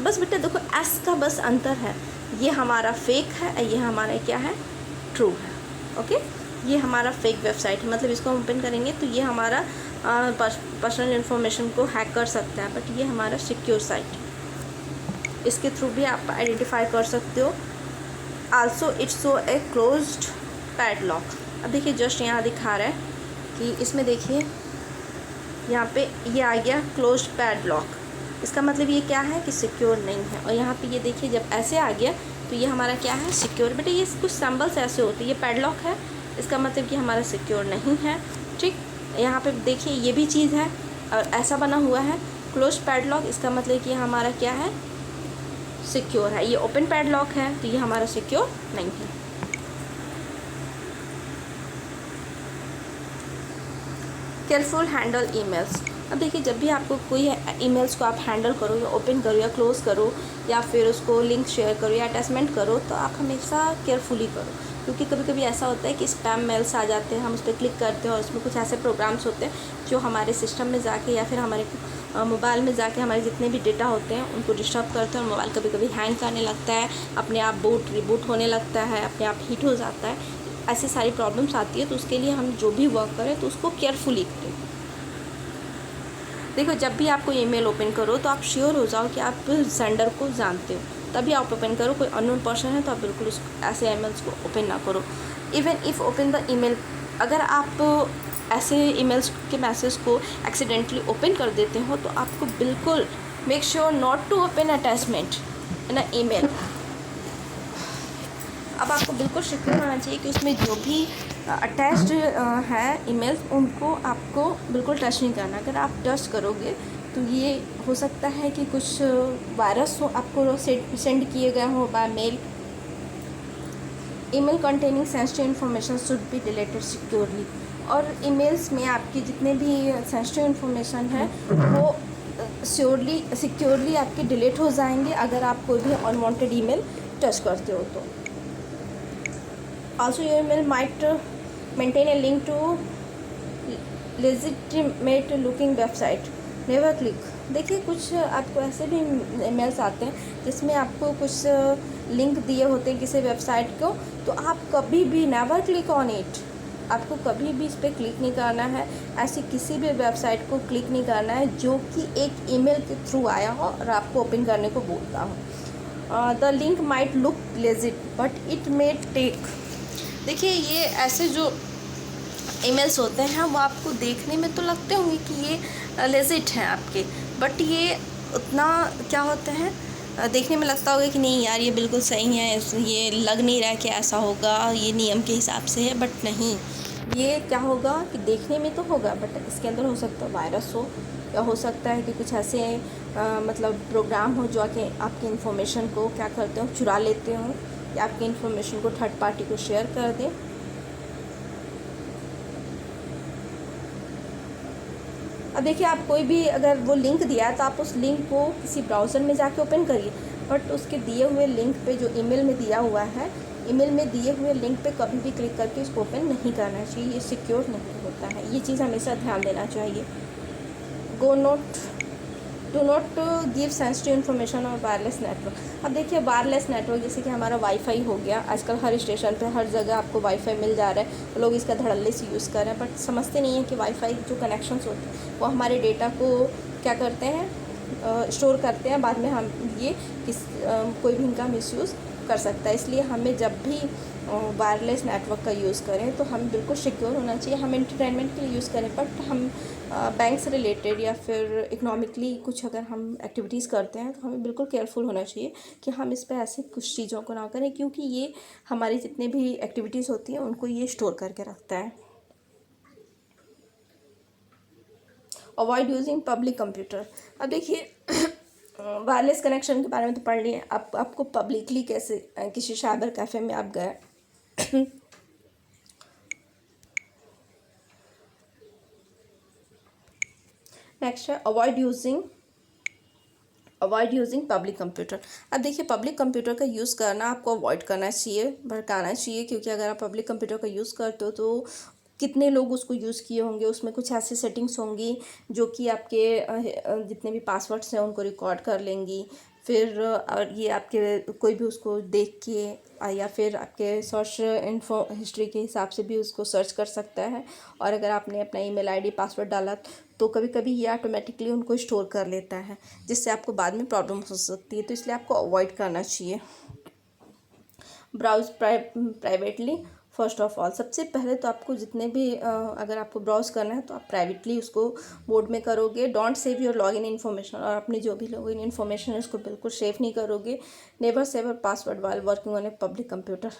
A: बस बेटा देखो एस का बस अंतर है, ये हमारा फेक है, ये हमारा क्या है, ट्रू है। ओके, ये हमारा फेक वेबसाइट है, मतलब इसको हम ओपन करेंगे तो ये हमारा पर्सनल इन्फॉर्मेशन को हैक कर सकता है, बट ये हमारा सिक्योर साइट है, इसके थ्रू भी आप आइडेंटिफाई कर सकते हो। Also it's show a closed padlock. अब देखिए जस्ट यहाँ दिखा रहा है कि इसमें देखिए यहाँ पे ये आ गया क्लोज्ड पैडलॉक, इसका मतलब ये क्या है कि सिक्योर नहीं है। और यहाँ पे ये देखिए जब ऐसे आ गया तो ये हमारा क्या है, सिक्योर। बेटा ये कुछ सिंबल्स ऐसे होते हैं, ये पैडलॉक है, इसका मतलब कि हमारा सिक्योर नहीं है। ठीक, यहाँ पे देखिए ये भी चीज़ है और ऐसा बना हुआ है क्लोज्ड पैडलॉक, इसका मतलब कि हमारा क्या है, सिक्योर है। ये ओपन पैडलॉक है तो ये हमारा सिक्योर नहीं है। Careful handle emails. अब देखिए जब भी आपको कोई ईमेल्स को आप हैंडल करो या ओपन करो या क्लोज़ करो या फिर उसको लिंक शेयर करो या अटैचमेंट करो तो आप हमेशा केयरफुली करो, क्योंकि कभी कभी ऐसा होता है कि स्पैम मेल्स आ जाते हैं, हम उस पर क्लिक करते हैं और उसमें कुछ ऐसे प्रोग्राम्स होते हैं जो हमारे सिस्टम में जाके या फिर हमारे मोबाइल में जाके हमारे जितने भी डेटा होते हैं उनको डिस्टर्ब करते हैं और मोबाइल कभी कभी हैंग करने लगता है, अपने आप रिबूट होने लगता है, अपने आप हीट हो जाता है, ऐसी सारी प्रॉब्लम्स आती है। तो उसके लिए हम जो भी वर्क करें तो उसको केयरफुली करें। देखो जब भी आपको ईमेल ओपन करो तो आप श्योर हो जाओ कि आप सेंडर को जानते हो, तभी आप ओपन करो। कोई अननोन पर्सन है तो आप बिल्कुल उस ऐसे ईमेल्स को ओपन ना करो। Even if open the email, अगर आप ऐसे ईमेल्स के मैसेज को एक्सीडेंटली ओपन कर देते हो तो आपको बिल्कुल make sure not to open attachment in email. अब आपको बिल्कुल श्योर होना चाहिए कि उसमें जो भी अटैच्ड है ईमेल्स उनको आपको बिल्कुल टच नहीं करना। अगर आप टच करोगे तो ये हो सकता है कि कुछ वायरस हो आपको सेंड किए गए हो by mail. Email containing sensitive information should be deleted securely. और ईमेल्स में आपकी जितने भी सेंसिटिव इन्फॉर्मेशन है वो सिक्योरली आपके डिलीट हो जाएंगे अगर आप कोई भी अनवांटेड ईमेल टच करते हो तो। Also, your email might maintain a link to legitimate looking website. Never click. देखिए कुछ आपको ऐसे भी ईमेल्स आते हैं जिसमें आपको कुछ लिंक दिए होते हैं किसी वेबसाइट को, तो आप कभी भी नेवर क्लिक ऑन इट। आपको कभी भी इस पर क्लिक नहीं करना है, ऐसी किसी भी वेबसाइट को क्लिक नहीं करना है जो कि एक ईमेल के थ्रू आया हो और आपको ओपन करने को बोलता हो। The link might look legit but it may take. देखिए ये ऐसे जो ईमेल्स होते हैं वो आपको देखने में तो लगते होंगे कि ये लेजिट हैं आपके, बट ये उतना क्या होते हैं, देखने में लगता होगा कि नहीं यार ये बिल्कुल सही है, ये लग नहीं रहा है कि ऐसा होगा, ये नियम के हिसाब से है, बट नहीं, ये क्या होगा कि देखने में तो होगा बट इसके अंदर हो सकता है वायरस हो, या हो सकता है कि कुछ ऐसे मतलब प्रोग्राम हो जो आके आपकी इन्फॉर्मेशन को क्या करते हो, चुरा लेते हो या आपकी इन्फॉर्मेशन को थर्ड पार्टी को शेयर कर दें। अब देखिए आप कोई भी अगर वो लिंक दिया है तो आप उस लिंक को किसी ब्राउज़र में जाके ओपन करिए, बट उसके दिए हुए लिंक पे जो ईमेल में दिया हुआ है, ईमेल में दिए हुए लिंक पे कभी भी क्लिक करके इसको ओपन नहीं करना चाहिए, ये सिक्योर नहीं होता है, ये चीज़ हमेशा ध्यान देना चाहिए। Do not give sensitive information और वायरलेस नेटवर्क। अब देखिए वायरलेस नेटवर्क जैसे कि हमारा वाईफाई हो गया, आजकल हर स्टेशन पे हर जगह आपको वाईफाई मिल जा रहा है, तो लोग इसका धड़ल्ले से यूज़ कर रहे हैं, बट समझते नहीं है कि वाईफाई जो कनेक्शंस होते हैं वो हमारे डेटा को क्या करते हैं, स्टोर करते हैं, बाद में हम ये कोई भी इनका मिसयूज़ कर सकता है। इसलिए हमें जब भी वायरलेस नेटवर्क का यूज़ करें तो हमें बिल्कुल सिक्योर होना चाहिए। हम एंटरटेनमेंट के लिए यूज़ करें, बट हम बैंक से रिलेटेड या फिर इकोनॉमिकली कुछ अगर हम एक्टिविटीज़ करते हैं तो हमें बिल्कुल केयरफुल होना चाहिए कि हम इस पर ऐसी कुछ चीज़ों को ना करें, क्योंकि ये हमारी जितनी भी एक्टिविटीज़ होती हैं उनको ये स्टोर करके रखता है। Avoid using public computer. अब देखिए वायरलेस कनेक्शन के बारे में तो पढ़ लिए। आपको पब्लिकली कैसे किसी साइबर कैफ़े में आप गए नेक्स्ट है अवॉइड यूजिंग पब्लिक कंप्यूटर। अब देखिए पब्लिक कंप्यूटर का यूज़ करना आपको अवॉइड करना चाहिए, भटकाना चाहिए, क्योंकि अगर आप पब्लिक कंप्यूटर का यूज़ करते हो तो कितने लोग उसको यूज़ किए होंगे, उसमें कुछ ऐसी सेटिंग्स होंगी जो कि आपके जितने भी पासवर्ड्स हैं उनको रिकॉर्ड कर लेंगी। फिर और ये आपके कोई भी उसको देख के या फिर आपके सर्च इन्फो हिस्ट्री के हिसाब से भी उसको सर्च कर सकता है। और अगर आपने अपना ईमेल आईडी पासवर्ड डाला तो कभी कभी ये ऑटोमेटिकली उनको स्टोर कर लेता है, जिससे आपको बाद में प्रॉब्लम हो सकती है। तो इसलिए आपको अवॉइड करना चाहिए। Browse privately first of all, सबसे पहले तो आपको जितने भी अगर आपको ब्राउज करना है तो आप प्राइवेटली उसको मोड में करोगे। Don't save your login information, और अपनी जो भी लॉगिन इन्फॉर्मेशन है उसको बिल्कुल सेव नहीं करोगे। Never save your password while working on a public computer.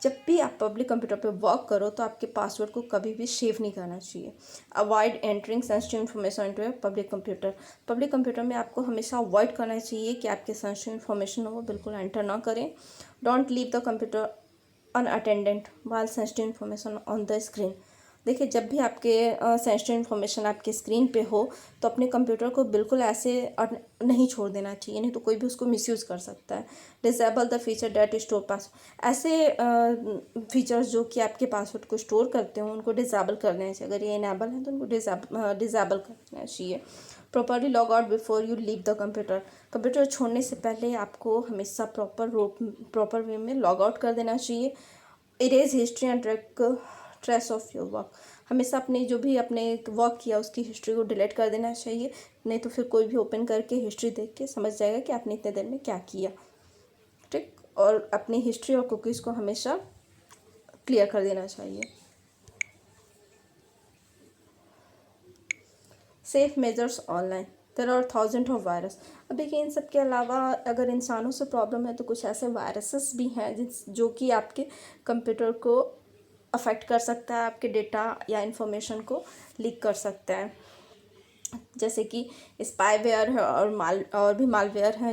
A: जब भी आप पब्लिक कंप्यूटर पे वर्क करो तो आपके पासवर्ड को कभी भी सेव नहीं करना चाहिए। Avoid entering sensitive information into a public computer. Public computer में आपको हमेशा अवॉइड करना चाहिए कि आपके सेंसिटिव इन्फॉर्मेशन हो वो बिल्कुल एंटर ना करें। Don't leave the computer unattended while sensitive information on the screen. देखिए जब भी आपके सेंसिटिव इन्फॉर्मेशन आपके स्क्रीन पे हो तो अपने कंप्यूटर को बिल्कुल ऐसे नहीं छोड़ देना चाहिए, नहीं तो कोई भी उसको मिसयूज़ कर सकता है। Disable the feature that store pass. ऐसे फीचर्स जो कि आपके पासवर्ड को स्टोर करते हो उनको डिसेबल कर देना चाहिए। अगर ये इनेबल है तो उनको डिसेबल कर देना चाहिए। Properly log out before you leave the computer. Computer छोड़ने से पहले आपको हमेशा प्रॉपर वे में लॉग आउट कर देना चाहिए। Erase history and trace of your work. हमेशा अपने जो भी आपने वर्क किया उसकी हिस्ट्री को डिलीट कर देना चाहिए, नहीं तो फिर कोई भी ओपन करके हिस्ट्री देख के समझ जाएगा कि आपने इतने दिन में क्या किया। ठीक, और अपनी हिस्ट्री और कुकीज़ को हमेशा क्लियर कर देना चाहिए। Safe measures online, there are thousand of virus. अब देखिए इन सब के अलावा अगर इंसानों से प्रॉब्लम है तो कुछ ऐसे वायरसेस भी हैं जो कि आपके कंप्यूटर को अफेक्ट कर सकता है, आपके डेटा या इंफॉर्मेशन को लीक कर सकता है। जैसे कि स्पाईवेयर है और भी मालवेयर हैं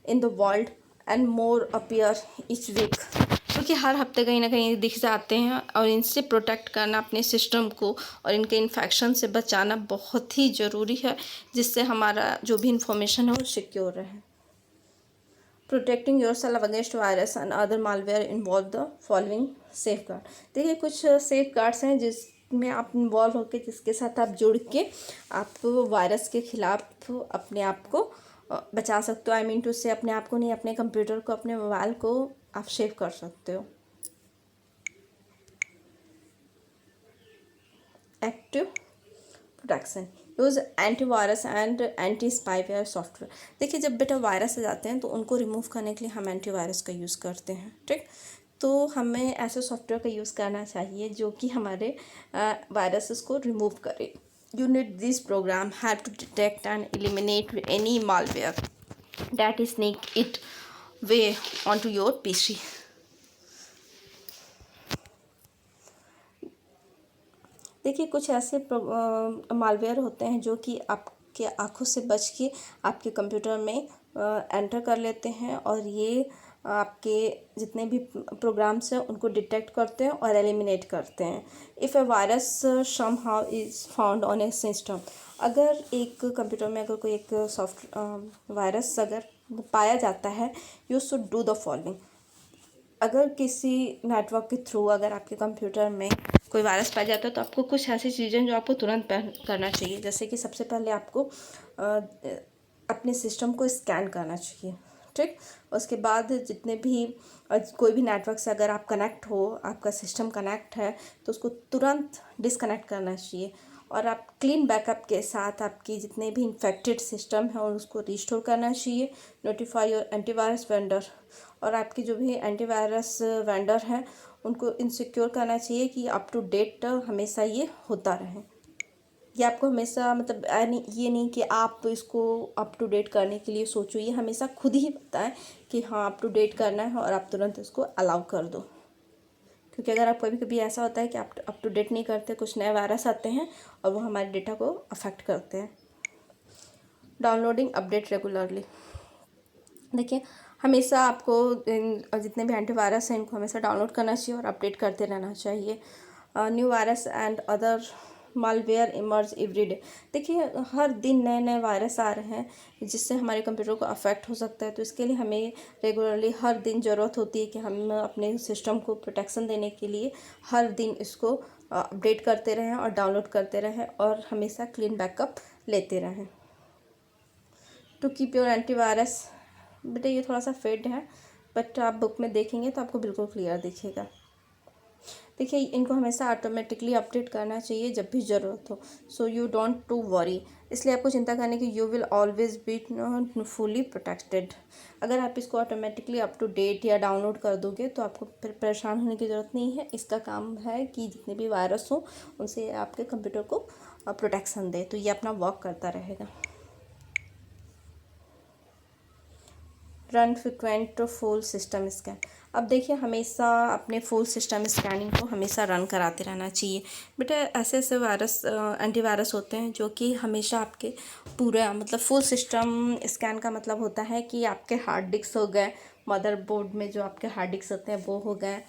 A: in the world and more appear each week, क्योंकि हर हफ्ते कहीं ना कहीं दिख जाते हैं। और इनसे प्रोटेक्ट करना अपने सिस्टम को और इनके इन्फेक्शन से बचाना बहुत ही ज़रूरी है, जिससे हमारा जो भी इंफॉर्मेशन है वो सिक्योर रहे। Protecting your self against virus and other malware involve the following safe guard. देखिए कुछ सेफ गार्ड्स हैं जिसमें आप इन्वॉल्व होकर जिसके साथ आप जुड़ के आप वायरस के खिलाफ अपने आप को बचा सकते हो। आई मीन टू से अपने आप को नहीं, अपने कंप्यूटर को, अपने मोबाइल को आप सेव कर सकते हो। Active protection, use antivirus and anti spyware software. देखिए जब बेटा वायरस आ जाते हैं तो उनको रिमूव करने के लिए हम एंटीवायरस का यूज़ करते हैं। ठीक, तो हमें ऐसे सॉफ्टवेयर का यूज़ करना चाहिए जो कि हमारे वायरसेस को रिमूव करे। You need this program help to detect and eliminate any malware that is sneak its way onto your PC. देखिए कुछ ऐसे मालवेयर होते हैं जो कि आपके आँखों से बच के आपके कंप्यूटर में एंटर कर लेते हैं और ये आपके जितने भी प्रोग्राम्स हैं उनको डिटेक्ट करते हैं और एलिमिनेट करते हैं। If A virus somehow is found on A system, अगर एक कंप्यूटर में अगर कोई एक वायरस अगर पाया जाता है, you should do the following. अगर किसी नेटवर्क के थ्रू अगर आपके कंप्यूटर में कोई वायरस पाया जाता है तो आपको कुछ ऐसी चीज़ें जो आपको तुरंत करना चाहिए। जैसे कि सबसे पहले आपको अपने सिस्टम को स्कैन करना चाहिए। ठीक, उसके बाद जितने भी कोई भी नेटवर्क से अगर आप कनेक्ट हो, आपका सिस्टम कनेक्ट है तो उसको तुरंत डिसकनेक्ट करना चाहिए। और आप क्लीन बैकअप के साथ आपकी जितने भी इन्फेक्टेड सिस्टम हैं और उसको रिस्टोर करना चाहिए। नोटिफाई योर एंटीवायरस वेंडर, और आपके जो भी एंटीवायरस वेंडर हैं उनको इनसिक्योर करना चाहिए कि अप टू डेट हमेशा ये होता रहे। ये आपको हमेशा मतलब ये नहीं कि आप इसको अप टू डेट करने के लिए सोचो, ये हमेशा खुद ही बताएं कि हाँ अप टू डेट करना है और आप तुरंत इसको अलाउ कर दो। क्योंकि अगर आप कभी कभी ऐसा होता है कि आप अप टू डेट नहीं करते, कुछ नए वायरस आते हैं और वो हमारे डेटा को अफेक्ट करते हैं। डाउनलोडिंग अपडेट रेगुलरली, देखिए हमेशा आपको जितने भी एंटीवायरस हैं इनको हमेशा डाउनलोड करना चाहिए और अपडेट करते रहना चाहिए। New virus and other malware emerge everyday, देखिए हर दिन नए नए वायरस आ रहे हैं जिससे हमारे कंप्यूटर को अफेक्ट हो सकता है। तो इसके लिए हमें रेगुलरली हर दिन ज़रूरत होती है कि हम अपने सिस्टम को प्रोटेक्शन देने के लिए हर दिन इसको अपडेट करते रहें और डाउनलोड करते रहें और हमेशा क्लीन बैकअप लेते रहें। टू कीप योर एंटीवायरस, बेटा ये थोड़ा सा फेड है बट आप बुक में देखेंगे तो आपको बिल्कुल क्लियर दिखेगा। देखिए इनको हमेशा ऑटोमेटिकली अपडेट करना चाहिए जब भी ज़रूरत हो। So you don't to worry, इसलिए आपको चिंता करने की you will always be fully protected. अगर आप इसको ऑटोमेटिकली अप टू डेट या डाउनलोड कर दोगे तो आपको फिर परेशान होने की ज़रूरत नहीं है। इसका काम है कि जितने भी वायरस हो उनसे आपके कंप्यूटर को प्रोटेक्शन दे, तो ये अपना वर्क करता रहेगा। Run frequent full system scan, अब देखिए हमेशा अपने फुल सिस्टम स्कैनिंग को हमेशा रन कराते रहना चाहिए। बेटा ऐसे ऐसे वायरस एंटीवायरस होते हैं जो कि हमेशा आपके पूरा मतलब फुल सिस्टम स्कैन का मतलब होता है कि आपके हार्ड डिस्क हो गए, मदरबोर्ड में जो आपके हार्ड डिस्क होते हैं वो हो गए,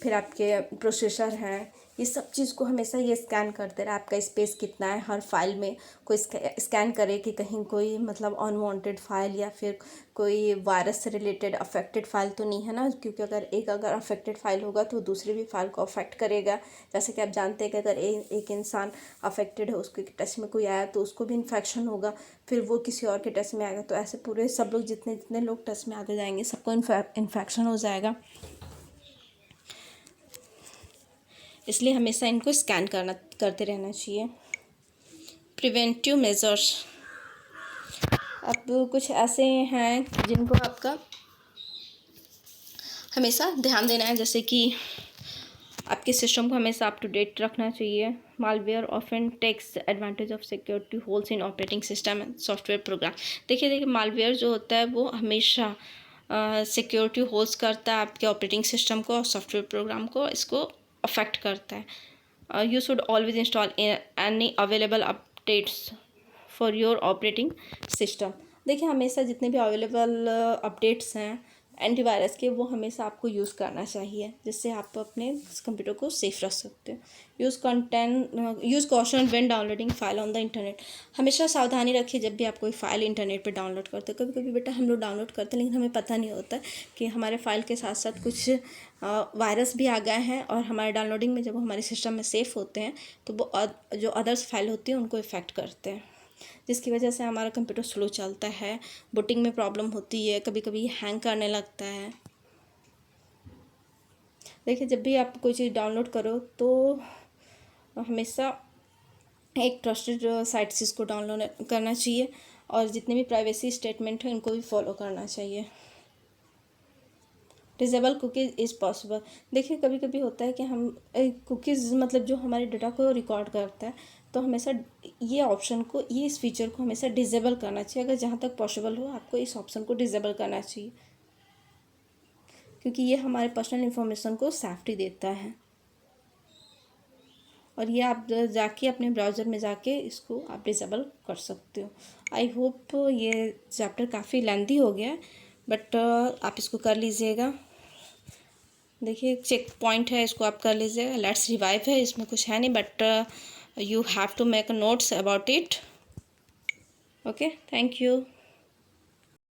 A: फिर आपके प्रोसेसर हैं, ये सब चीज़ को हमेशा ये स्कैन करते रहे। आपका स्पेस कितना है, हर फाइल में कोई स्कैन करे कि कहीं कोई मतलब अनवांटेड फाइल या फिर कोई वायरस से रिलेटेड अफेक्टेड फाइल तो नहीं है ना, क्योंकि अगर अफेक्टेड फाइल होगा तो दूसरी भी फाइल को अफेक्ट करेगा। जैसे कि आप जानते हैं कि अगर एक इंसान अफेक्टेड है, उसके टच में कोई आया तो उसको भी इन्फेक्शन होगा, फिर वो किसी और के टच में आएगा, तो ऐसे पूरे सब लोग जितने जितने लोग टच में आते जाएंगे सबको इन्फेक्शन हो जाएगा। इसलिए हमेशा इनको स्कैन करते रहना चाहिए। प्रिवेंटिव मेजर्स, अब कुछ ऐसे हैं जिनको आपका हमेशा ध्यान देना है, जैसे कि आपके सिस्टम को हमेशा अप टू डेट रखना चाहिए। Malware often takes advantage of security holes in operating system and software program, देखिए मालवेयर जो होता है वो हमेशा सिक्योरिटी होल्स करता है आपके ऑपरेटिंग सिस्टम को और सॉफ्टवेयर प्रोग्राम को, इसको अफेक्ट करता है। You should always install any available updates for your operating system, देखिए हमेशा जितने भी अवेलेबल अपडेट्स हैं एंटीवायरस के वो हमेशा आपको यूज़ करना चाहिए, जिससे आप अपने कंप्यूटर को सेफ रख सकते हो। Use caution when downloading file on the internet, हमेशा सावधानी रखिए जब भी आप कोई फाइल इंटरनेट पे डाउनलोड करते हो। कभी कभी बेटा हम लोग डाउनलोड करते हैं लेकिन हमें पता नहीं होता कि हमारे फाइल के साथ साथ कुछ वायरस भी आ गए हैं, और हमारे डाउनलोडिंग में जब वो हमारे सिस्टम में सेफ होते हैं तो वो जो अदर्स फाइल होती है उनको इफ़ेक्ट करते हैं, जिसकी वजह से हमारा कंप्यूटर स्लो चलता है, बूटिंग में प्रॉब्लम होती है, कभी कभी हैंग करने लगता है। देखिए जब भी आप कोई चीज़ डाउनलोड करो तो हमेशा एक ट्रस्टेड साइट से इसको डाउनलोड करना चाहिए, और जितने भी प्राइवेसी स्टेटमेंट हैं उनको भी फॉलो करना चाहिए। डिसेबल कुकीज़ इज़ पॉसिबल, देखिए कभी कभी होता है कि हम कुकीज़ मतलब जो हमारे डाटा को रिकॉर्ड करता है, तो हमेशा ये ऑप्शन को, ये इस फीचर को हमेशा डिसेबल करना चाहिए। अगर जहाँ तक पॉसिबल हो आपको इस ऑप्शन को डिसेबल करना चाहिए, क्योंकि ये हमारे पर्सनल इन्फॉर्मेशन को सेफ्टी देता है। और ये आप जाके अपने ब्राउज़र में जाके इसको आप डिसेबल कर सकते हो। आई होप ये चैप्टर काफ़ी लेंथी हो गया है, बट आप इसको कर लीजिएगा। देखिए चेक पॉइंट है, इसको आप कर लीजिएगा। लेट्स रिवाइव है, इसमें कुछ है नहीं, but you have to make notes about it. Okay, thank you.